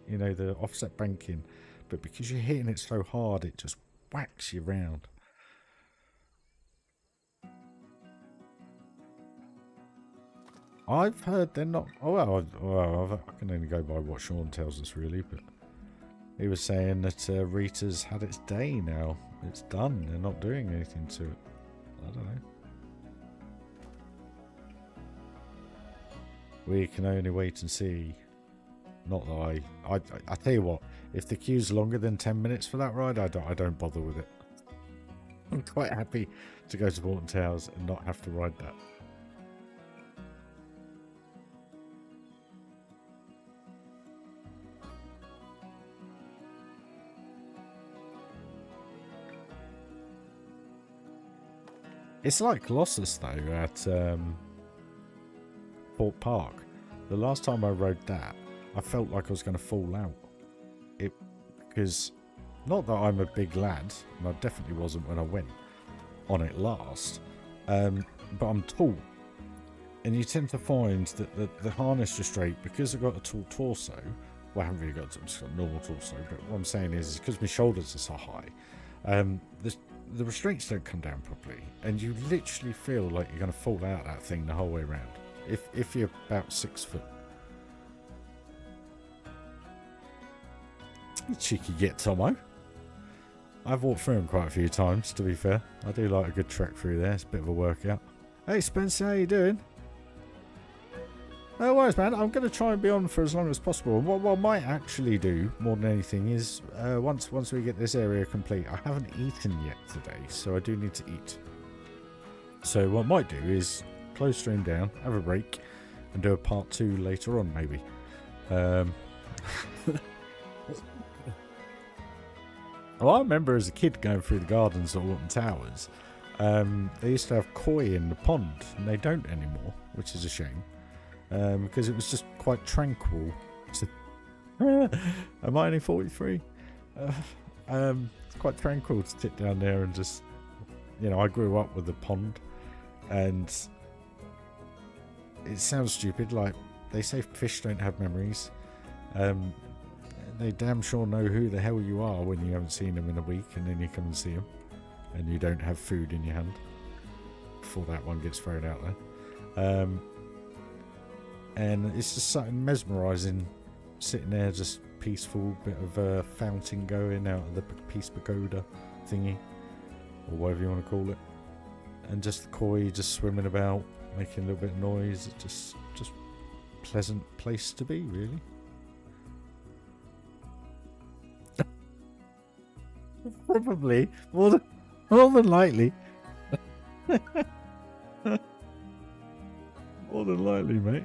S1: you know, the offset banking but because you're hitting it so hard, it just whacks you round. I've heard they're not. Oh well, I can only go by what Sean tells us, really. But he was saying that Rita's had its day now. It's done. They're not doing anything to it. I don't know. We can only wait and see. Not that I tell you what. If the queue's longer than 10 minutes for that ride, I don't bother with it. I'm quite happy to go to Walton Towers and not have to ride that. It's like Colossus though at Fort Park. The last time I rode that, I felt like I was going to fall out. Because not that I'm a big lad, and I definitely wasn't when I went on it last. But I'm tall, and you tend to find that the harness restraint, because I've got a tall torso. Well, I haven't really got a normal torso, but what I'm saying is because my shoulders are so high, the restraints don't come down properly, and you literally feel like you're going to fall out of that thing the whole way around. If you're about 6 foot. Cheeky git, Tomo. I've walked through them quite a few times, to be fair. I do like a good trek through there. It's a bit of a workout. Hey Spencer, how you doing? No worries, man. I'm going to try and be on for as long as possible. And what I might actually do, more than anything, is once we get this area complete, I haven't eaten yet today, so I do need to eat. So what I might do is close stream down, have a break, and do a part 2 later on, maybe. Well, I remember as a kid going through the gardens at Walton Towers. They used to have koi in the pond, and they don't anymore, which is a shame. Because it was just quite tranquil. Am I only 43? It's quite tranquil to sit down there and just, you know, I grew up with the pond, and it sounds stupid, like they say fish don't have memories. They damn sure know who the hell you are when you haven't seen them in a week, and then you come and see them, and you don't have food in your hand before that one gets thrown out there. And it's just something mesmerising, sitting there, just peaceful, bit of a fountain going out of the Peace Pagoda thingy, or whatever you want to call it, and just the koi just swimming about, making a little bit of noise. It's just pleasant place to be, really. Probably more than likely. More than likely, mate.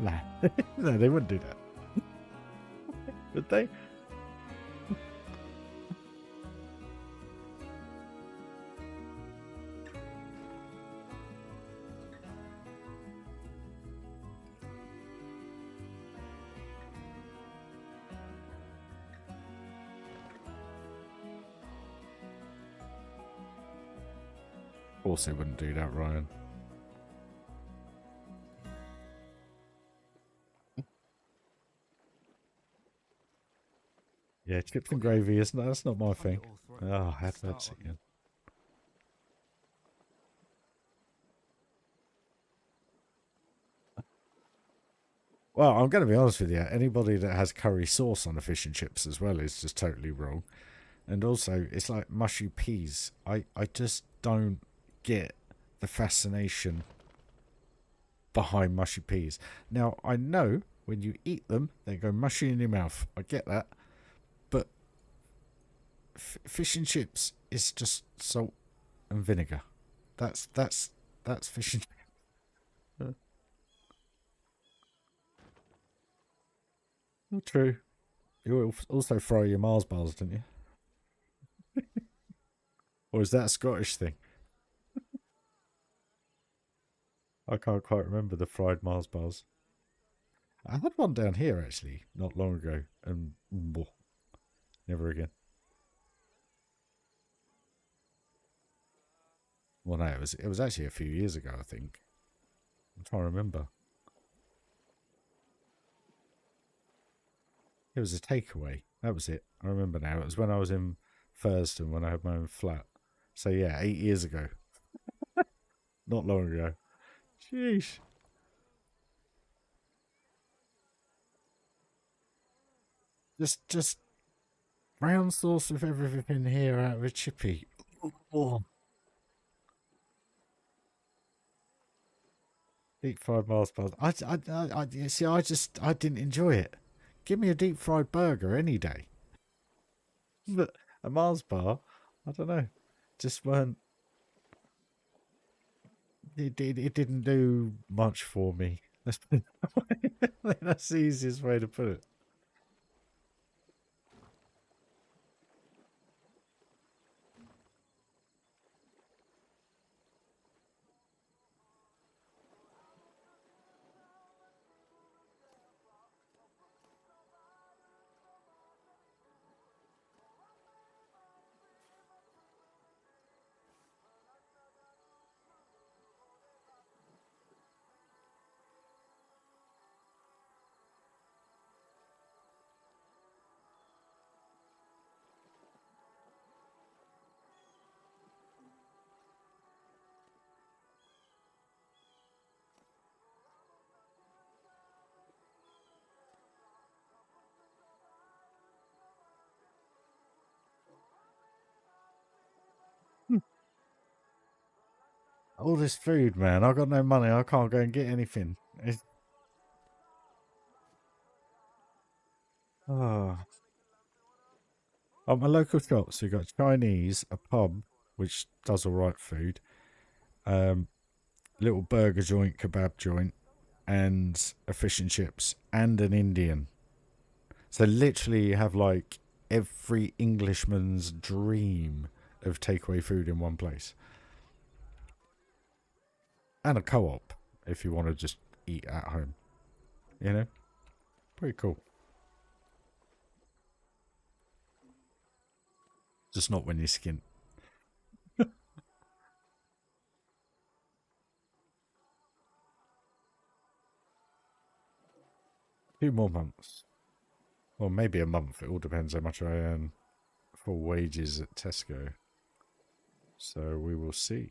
S1: Nah. No, they wouldn't do that. Would they? Of course they wouldn't do that, Ryan. Yeah, chips and gravy, isn't that? That's not my thing. Oh, I had that again. Well, I'm going to be honest with you. Anybody that has curry sauce on a fish and chips as well is just totally wrong. And also, it's like mushy peas. I just don't get the fascination behind mushy peas. Now, I know when you eat them, they go mushy in your mouth. I get that. But fish and chips is just salt and vinegar. That's fish and chips. True. You also fry your Mars bars, didn't you? Or is that a Scottish thing? I can't quite remember the fried Mars bars. I had one down here actually, not long ago, and never again. Well, no, it was actually a few years ago, I think. I'm trying to remember. It was a takeaway. That was it. I remember now. It was when I was in Thurston when I had my own flat. So yeah, 8 years ago. Not long ago. Sheesh. Just brown sauce with everything here out of a chippy. Oh. Deep fried Mars bars. I didn't enjoy it. Give me a deep fried burger any day. But a Mars bar, I don't know. Just weren't. It didn't do much for me. Let's put it that way. I think that's the easiest way to put it. All this food, man. I got no money. I can't go and get anything. Oh. At my local shops, we've got Chinese, a pub, which does all right food, little burger joint, kebab joint, and a fish and chips, and an Indian. So literally you have like every Englishman's dream of takeaway food in one place. And a co-op, if you want to just eat at home. You know? Pretty cool. Just not when you're skint. 2 more months. Well, maybe a month. It all depends how much I earn for wages at Tesco. So we will see.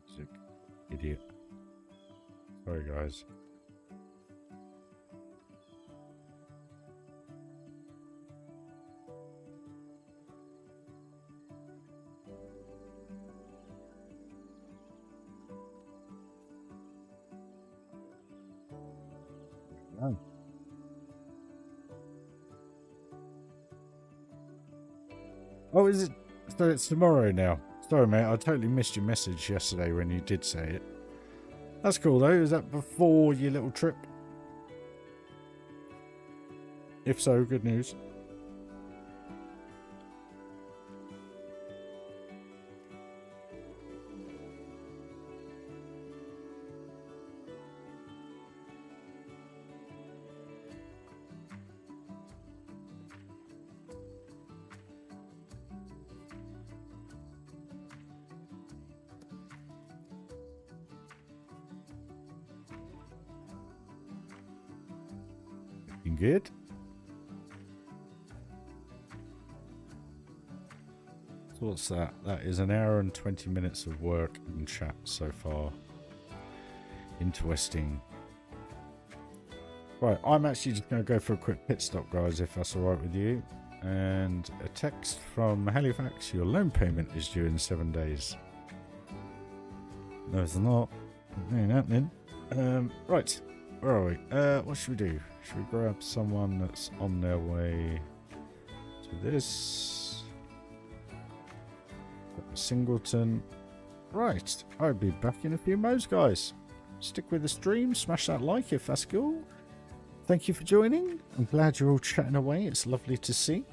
S1: Music. Idiot. Sorry, guys. Oh. Oh, is it? So it's tomorrow now. Sorry, mate. I totally missed your message yesterday when you did say it. That's cool, though. Is that before your little trip? If so, good news. Looking good. So what's that? That is an hour and 20 minutes of work and chat so far. Interesting. Right, I'm actually just going to go for a quick pit stop, guys, if that's alright with you. And a text from Halifax, your loan payment is due in 7 days. No, it's not. It ain't happening. Right. Where are we? What should we do? Should we grab someone that's on their way to this? Singleton. Right, I'll be back in a few modes, guys. Stick with the stream, smash that like if that's cool. Thank you for joining. I'm glad you're all chatting away. It's lovely to see.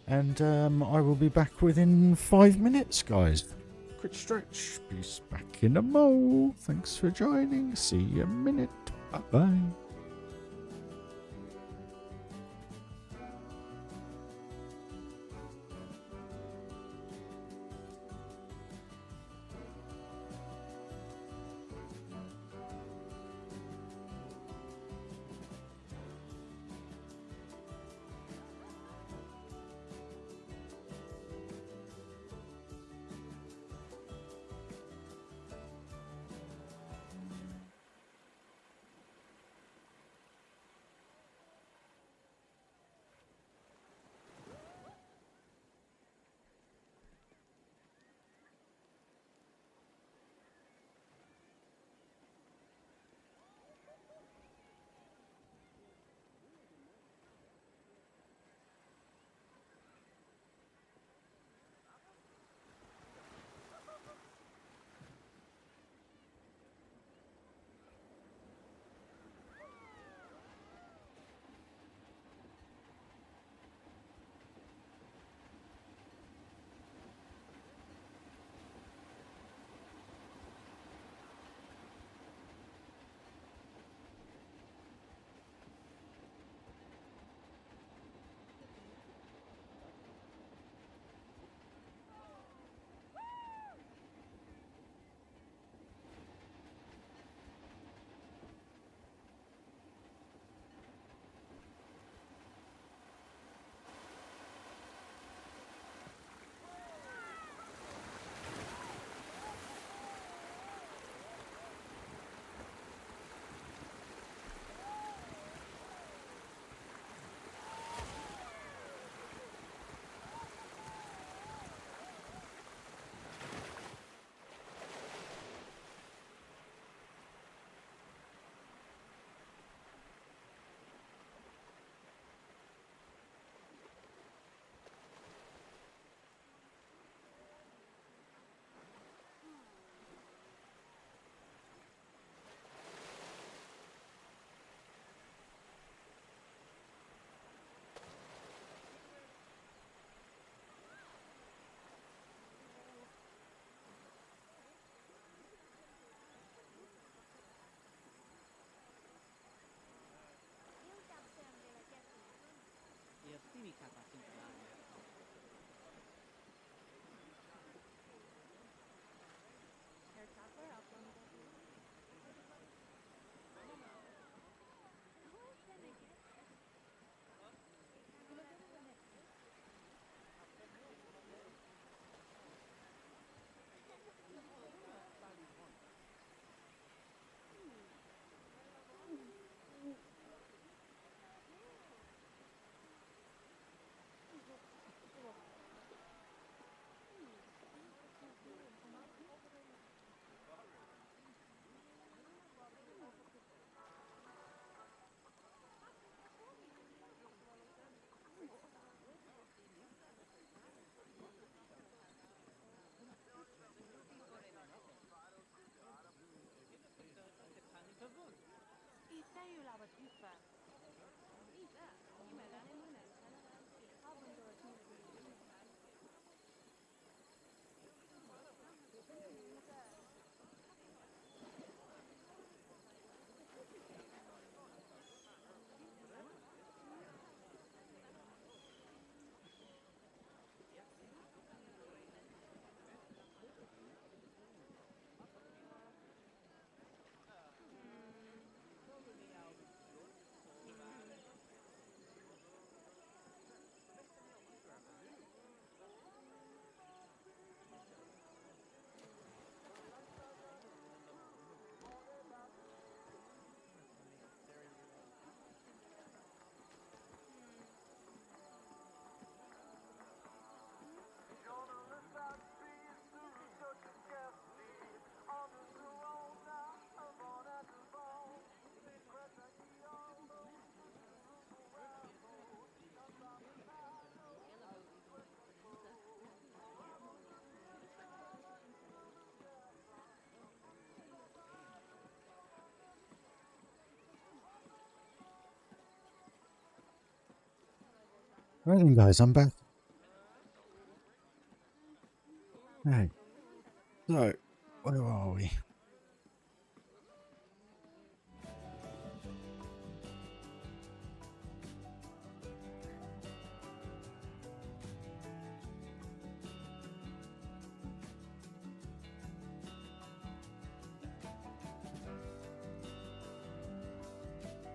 S1: And I will be back within 5 minutes, guys. Quick stretch. Peace back in a mo. Thanks for joining. See you in a minute. Bye-bye. Right then, guys, I'm back. Hey, so where are we?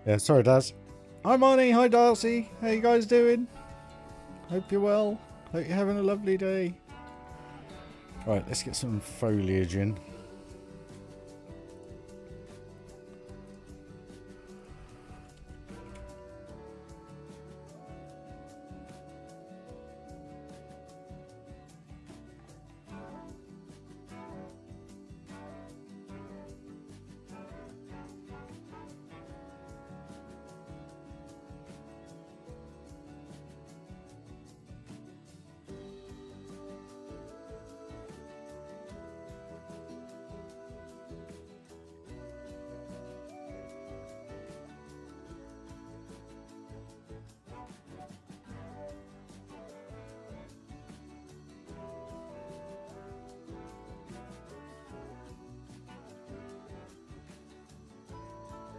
S1: Yeah, sorry, Daz. Hi, Marnie. Hi, Darcy. How you guys doing? Hope you're well. Hope you're having a lovely day. Right, let's get some foliage in.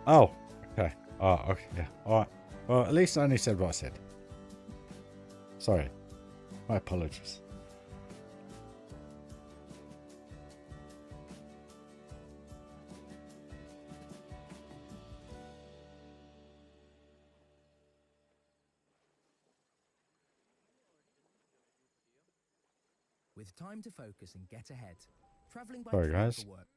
S1: Oh, okay. Oh, okay. Yeah. All right. Well, at least I only said what I said. Sorry. My apologies.
S2: With time to focus and get ahead. Traveling by
S1: Sorry,
S2: train
S1: guys.
S2: for work.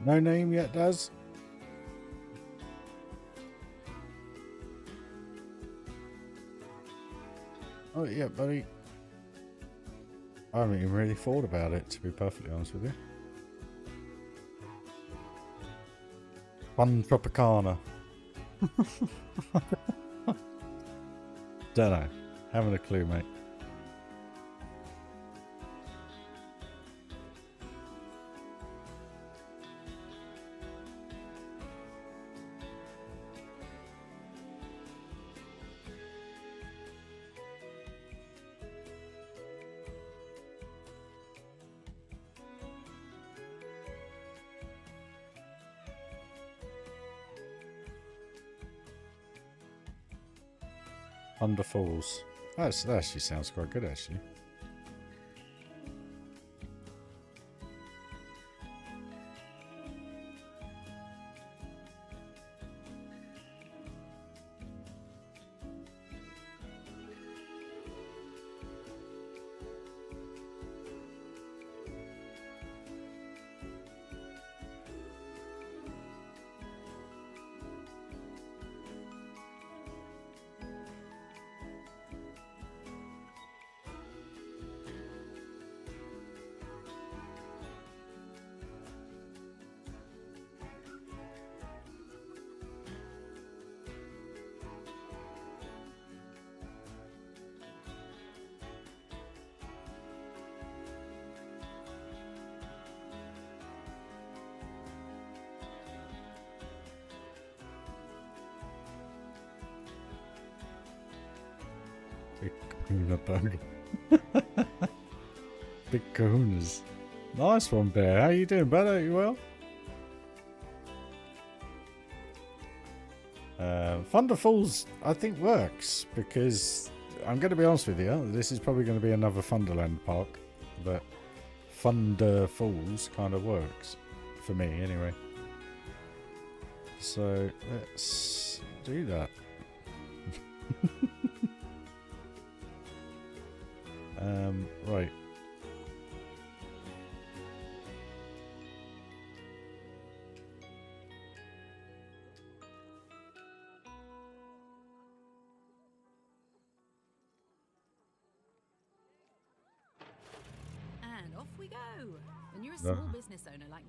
S1: No name yet, Daz? Oh, yeah, buddy. I haven't even really thought about it, to be perfectly honest with you. Fun Tropicana. Don't know. Haven't a clue, mate. Thunder Falls. That actually sounds quite good, actually. Big kahuna burger. Big kahunas. Nice one, Bear. How you doing, brother? You well? Thunder Falls, I think, works because I'm going to be honest with you. This is probably going to be another Thunderland park, but Thunder Falls kind of works for me, anyway. So let's do that. Right.
S3: And off we go. When you're a small business owner like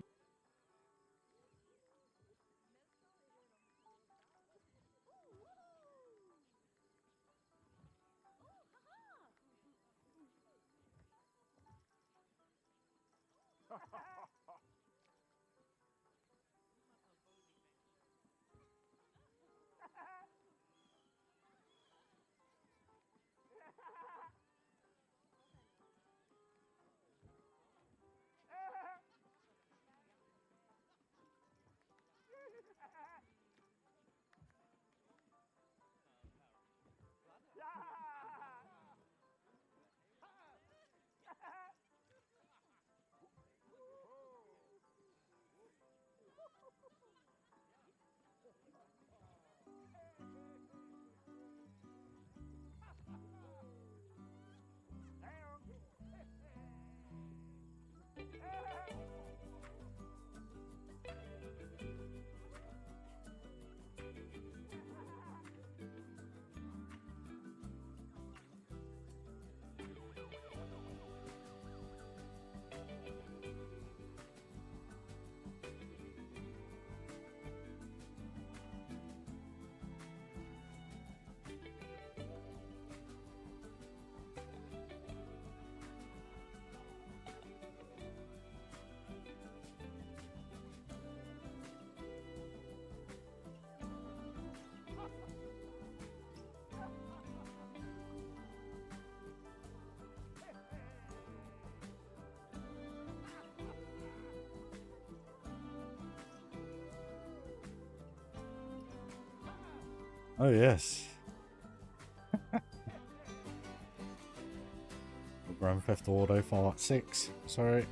S1: Oh, yes. Grand Theft Auto 6. Sorry.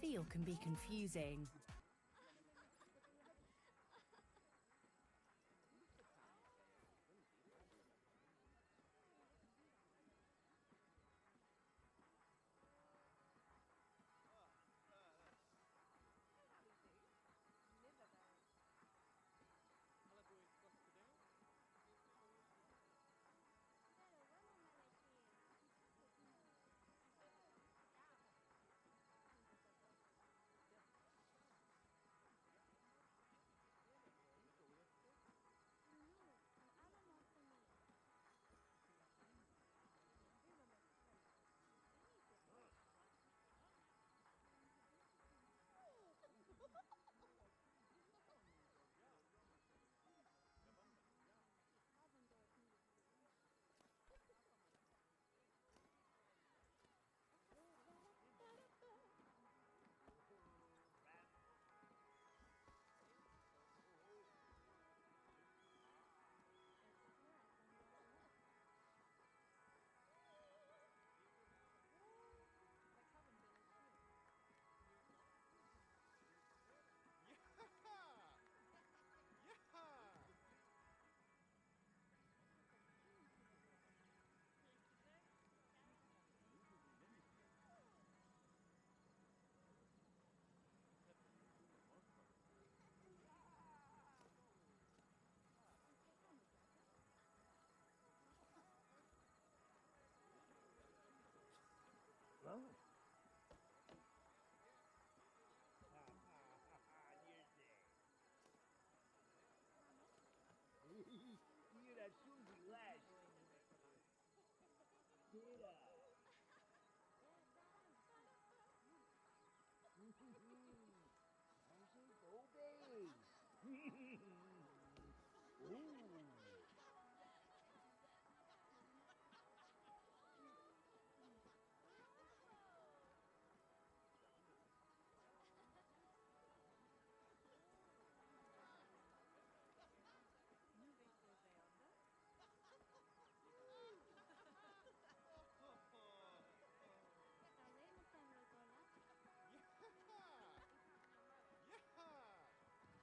S3: feel can be confusing.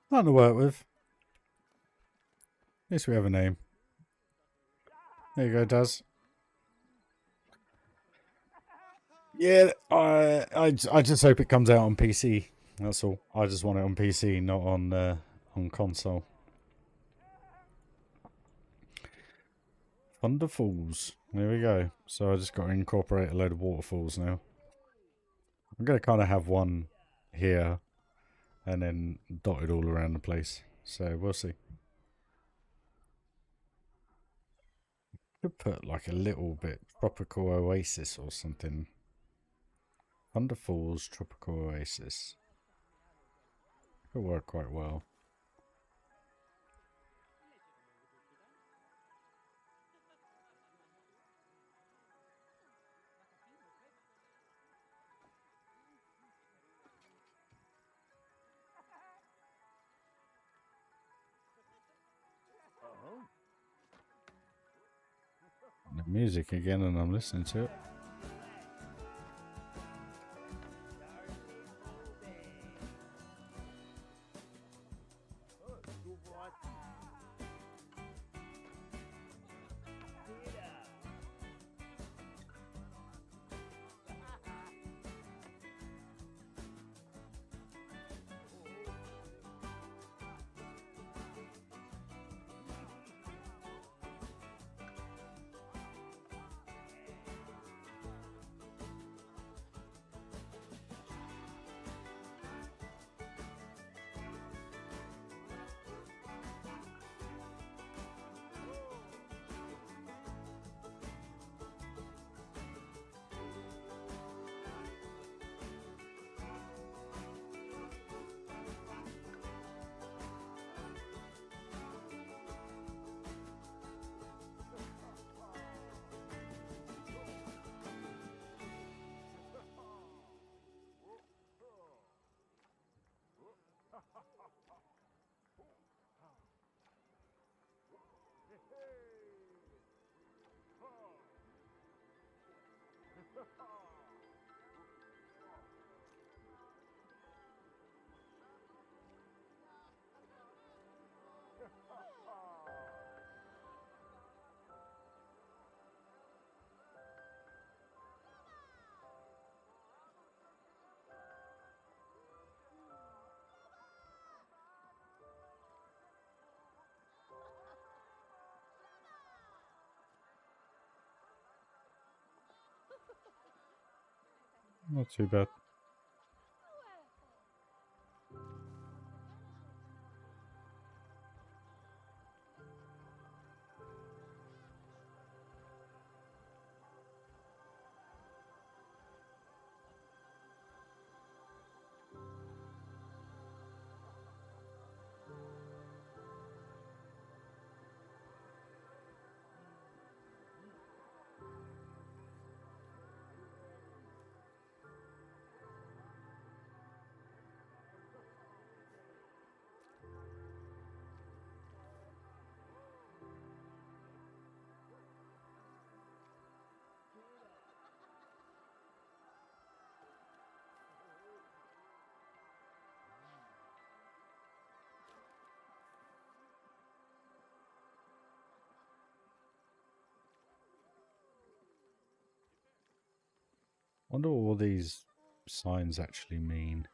S1: Fun to work with. At least we have a name. There you go, Daz. Yeah, I just hope it comes out on PC. That's all. I just want it on PC, not on console. Thunderfalls. There we go. So I just got to incorporate a load of waterfalls now. I'm going to kind of have one here and then dotted all around the place. So we'll see. Could put like a little bit tropical oasis or something. Thunderfalls tropical oasis. Could work quite well. The music again, and I'm listening to it. Not too bad. Wonder what all these signs actually mean.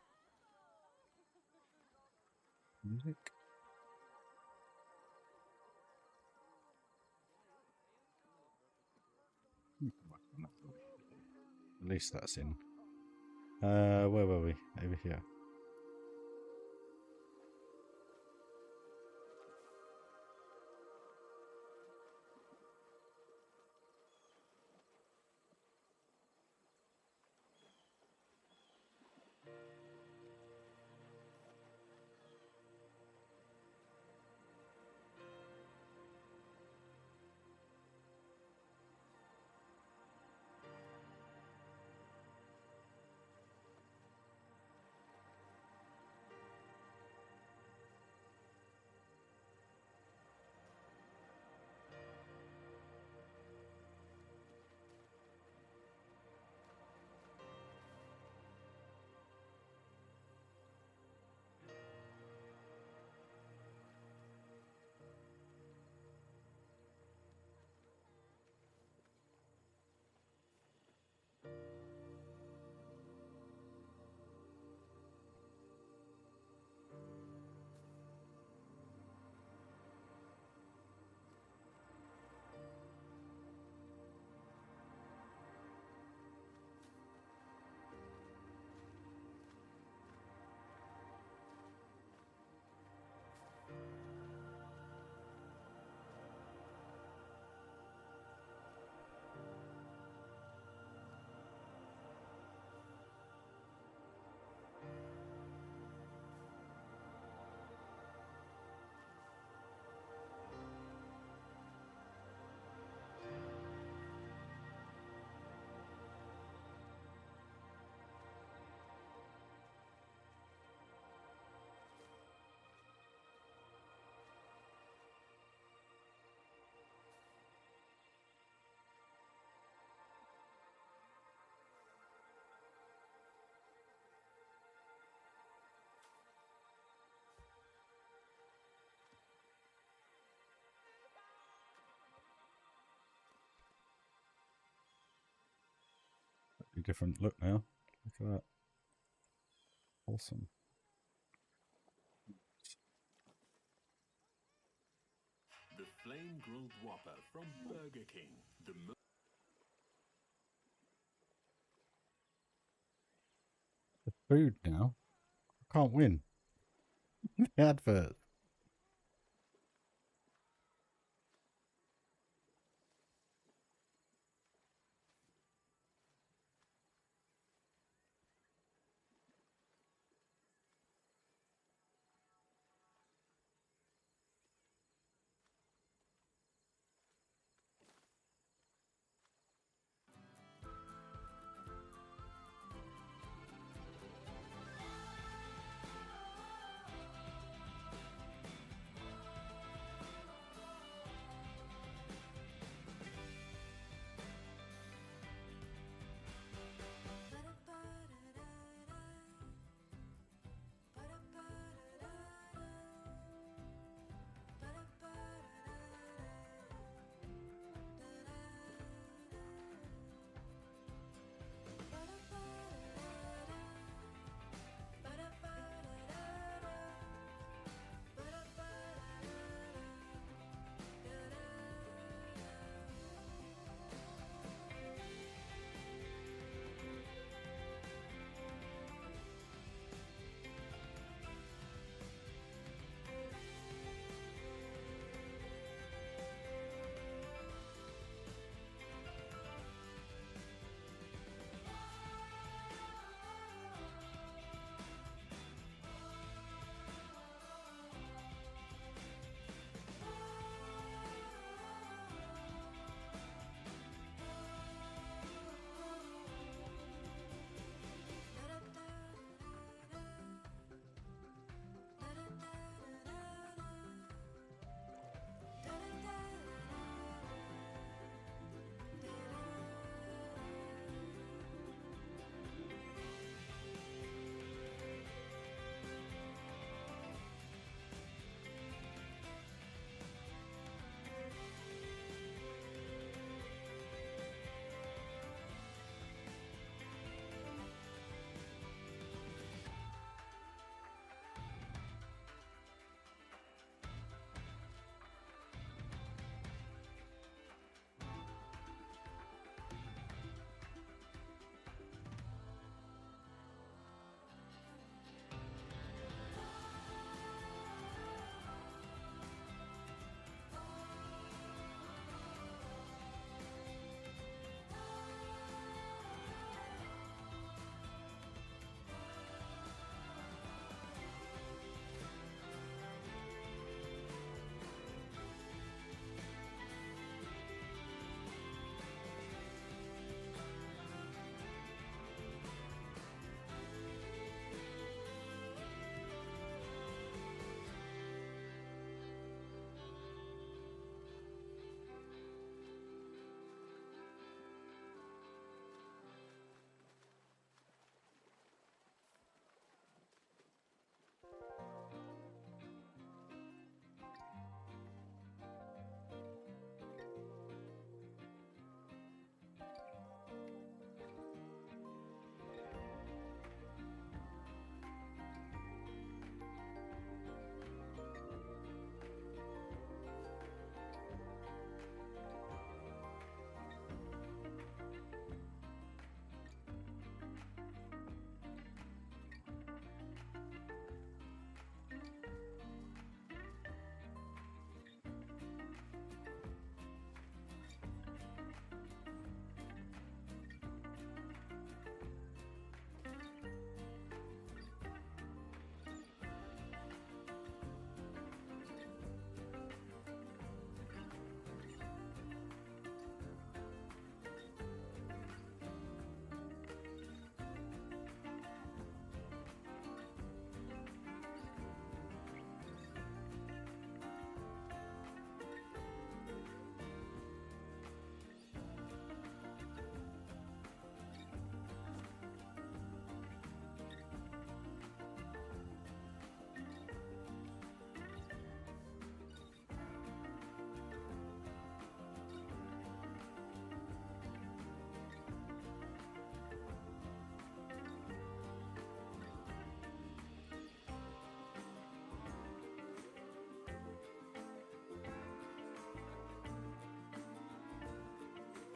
S1: Music? At least that's in. Where were we? Over here. Different look now. Look at that. Awesome.
S5: The flame grilled Whopper from Burger King.
S1: The food now. I can't win. The advert.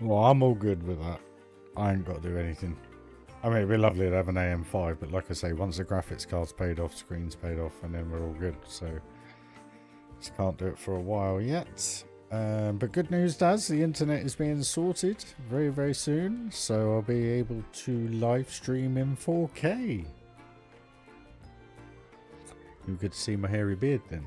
S1: Well, I'm all good with that. I ain't got to do anything. I mean, it'd be lovely to have an AM5, but like I say, once the graphics card's paid off, screen's paid off, and then we're all good. So, just can't do it for a while yet. But good news, Daz, the internet is being sorted very, very soon. So I'll be able to live stream in 4K. You get to see my hairy beard then.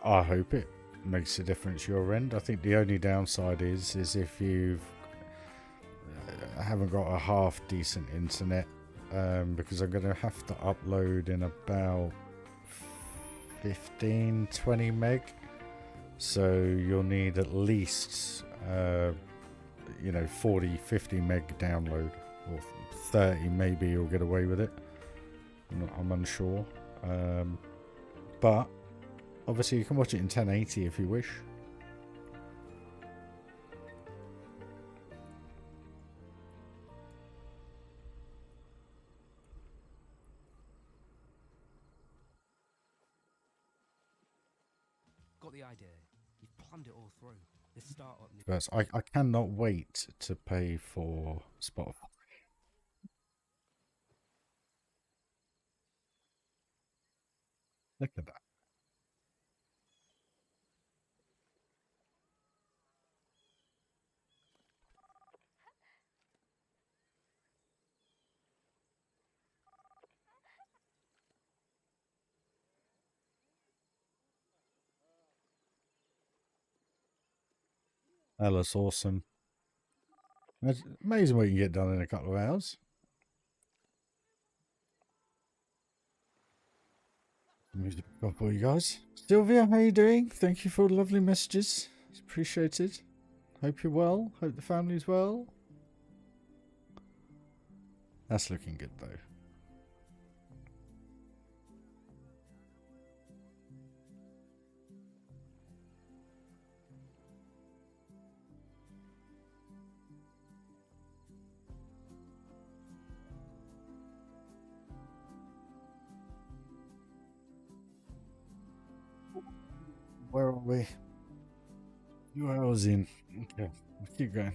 S1: I hope it makes a difference your end. I think the only downside is if you've haven't got a half decent internet, because I'm going to have to upload in about 15-20 meg, so you'll need at least 40-50 meg download, or 30 maybe you'll get away with it. I'm unsure, but obviously you can watch it in 1080 if you wish.
S2: Got the idea. You've planned it all through. This startup.
S1: But I cannot wait to pay for Spotify. Look at that. That looks awesome. It's amazing what you can get done in a couple of hours. Music for you guys. Sylvia, how you doing? Thank you for the lovely messages. It's appreciated. Hope you're well. Hope the family's well. That's looking good though. Where are we? 2 hours in. Okay, let's keep going.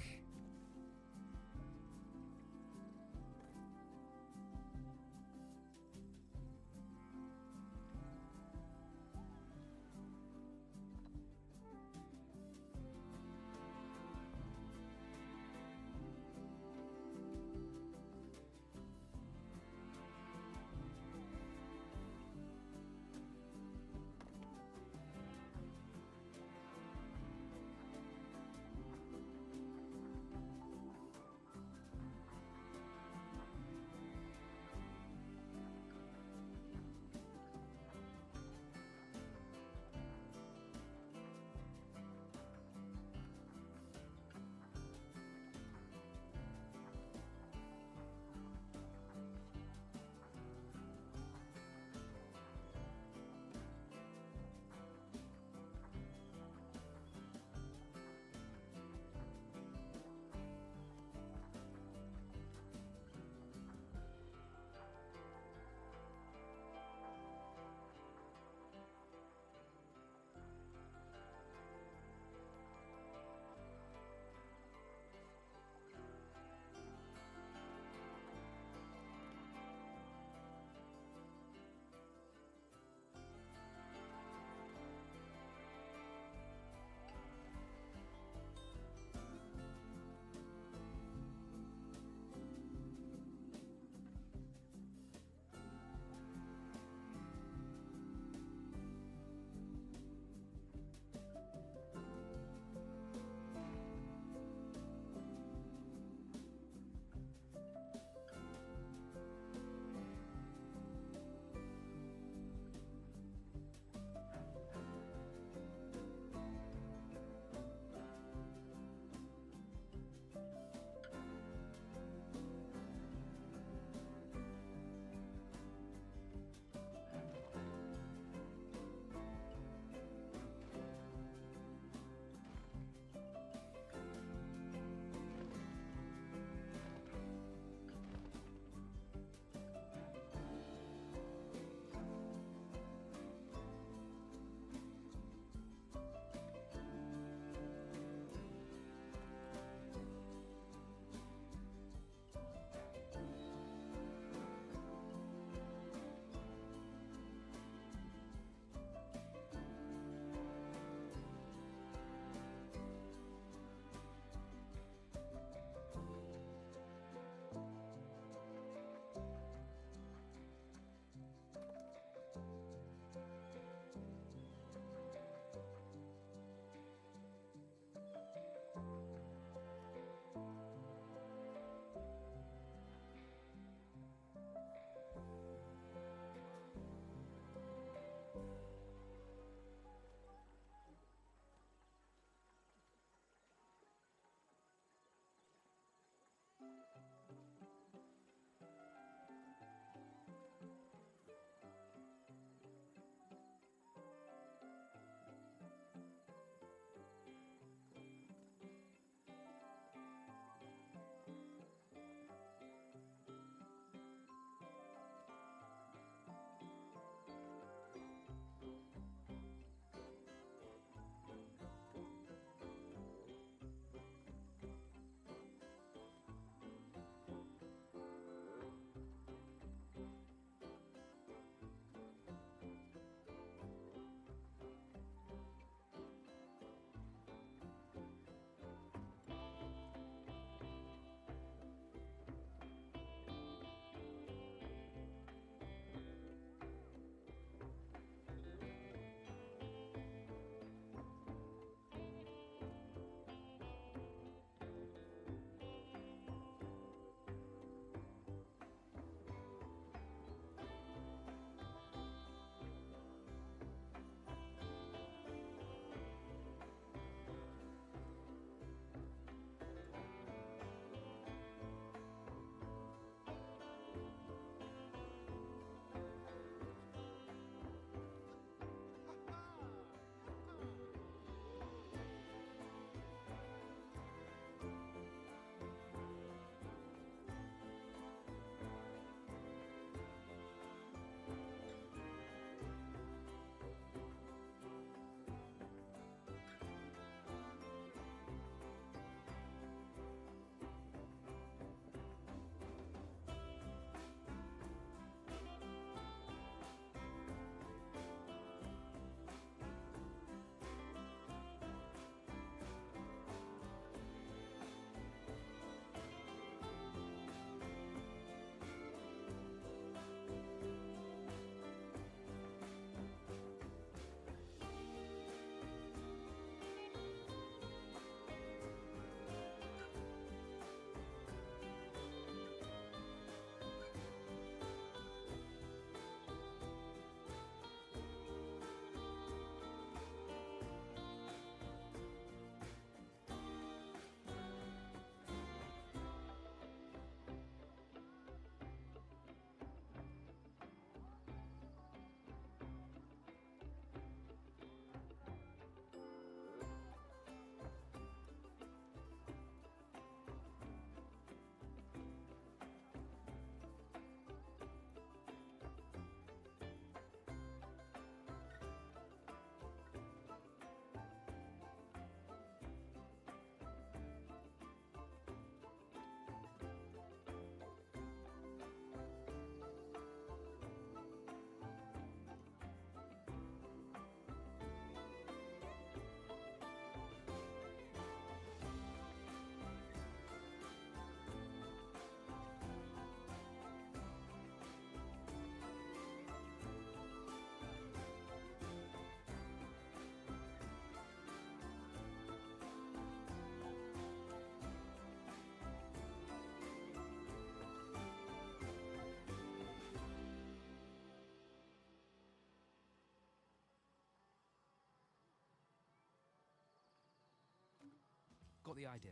S2: got the idea.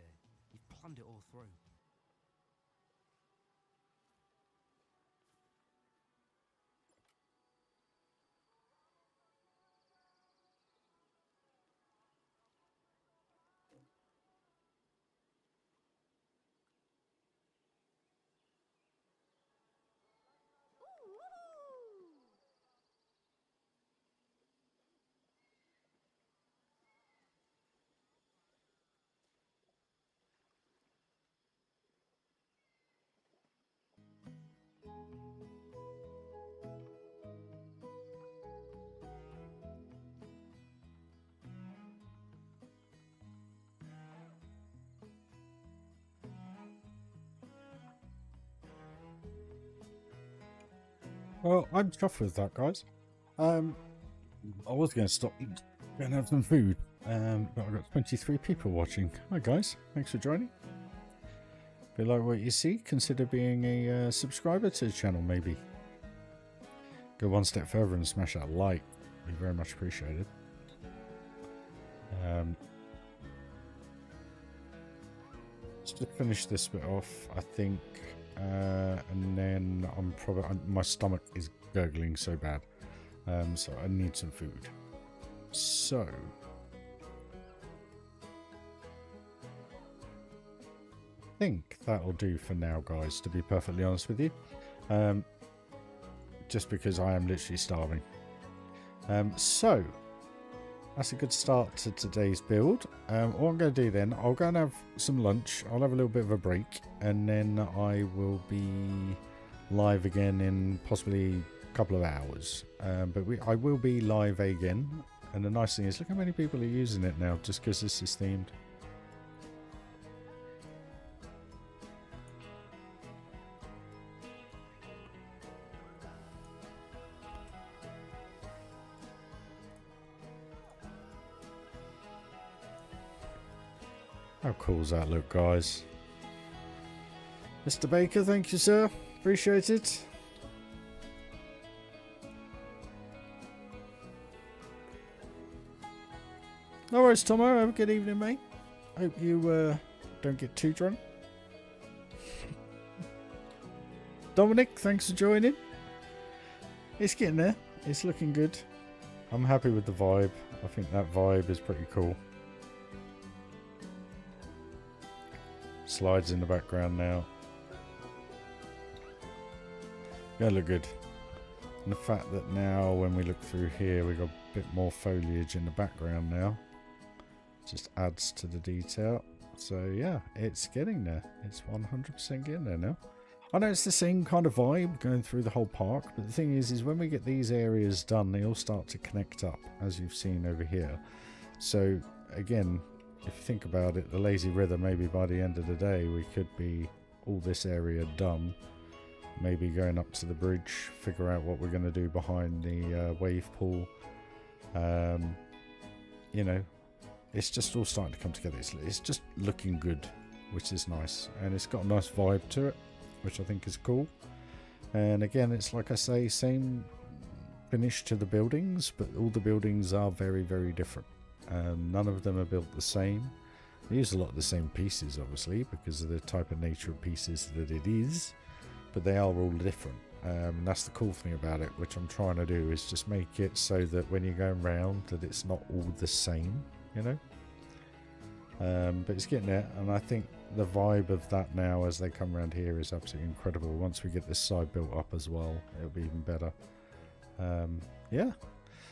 S2: You've planned it all through.
S1: Well, I'm chuffed with that, guys. I was going to stop and go and have some food, but I've got 23 people watching. Hi, guys. Thanks for joining. If you like what you see, consider being a subscriber to the channel, maybe. Go one step further and smash that like. Be very much appreciated. Let's just finish this bit off, I think. And then my stomach is gurgling so bad, so I need some food. So I think that'll do for now, guys, to be perfectly honest with you, just because I am literally starving. So that's a good start to today's build. What I'm going to do then, I'll go and have some lunch. I'll have a little bit of a break, and then I will be live again in possibly a couple of hours. But I will be live again. And the nice thing is, look how many people are using it now, just because this is themed. How cool does that look, guys? Mr. Baker, thank you, sir. Appreciate it. No worries, Tomo. Have a good evening, mate. Hope you don't get too drunk. Dominic, thanks for joining. It's getting there. It's looking good. I'm happy with the vibe. I think that vibe is pretty cool. Slides in the background now. Gonna look good. And the fact that now when we look through here we've got a bit more foliage in the background now, just adds to the detail. So yeah, it's getting there. It's 100% getting there now. I know it's the same kind of vibe going through the whole park, but the thing is when we get these areas done, they all start to connect up, as you've seen over here. So again, if you think about it, the lazy river, maybe by the end of the day we could be all this area done, maybe going up to the bridge, figure out what we're going to do behind the wave pool. You know, it's just all starting to come together. It's just looking good, which is nice, and it's got a nice vibe to it, which I think is cool. And again, it's like I say, same finish to the buildings, but all the buildings are very, very different. None of them are built the same. They use a lot of the same pieces, obviously, because of the type of nature of pieces that it is, but they are all different. And that's the cool thing about it, which I'm trying to do, is just make it so that when you're going round that it's not all the same, you know. But it's getting there, and I think the vibe of that now as they come around here is absolutely incredible. Once we get this side built up as well, it'll be even better. Yeah.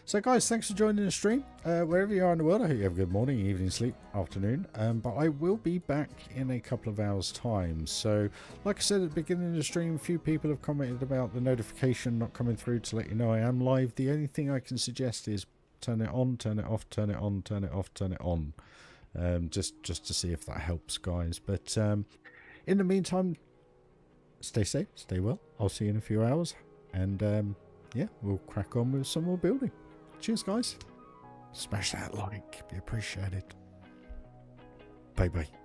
S1: So guys, thanks for joining the stream. Wherever you are in the world, I hope you have a good morning, evening, sleep, afternoon. But I will be back in a couple of hours time. So like I said at the beginning of the stream, a few people have commented about the notification not coming through to let you know I am live. The only thing I can suggest is turn it on, turn it off, turn it on, turn it off, turn it on. Just to see if that helps, guys. But in the meantime, stay safe, stay well. I'll see you in a few hours. And yeah, we'll crack on with some more building. Cheers, guys. Smash that like. Be appreciated. Bye-bye.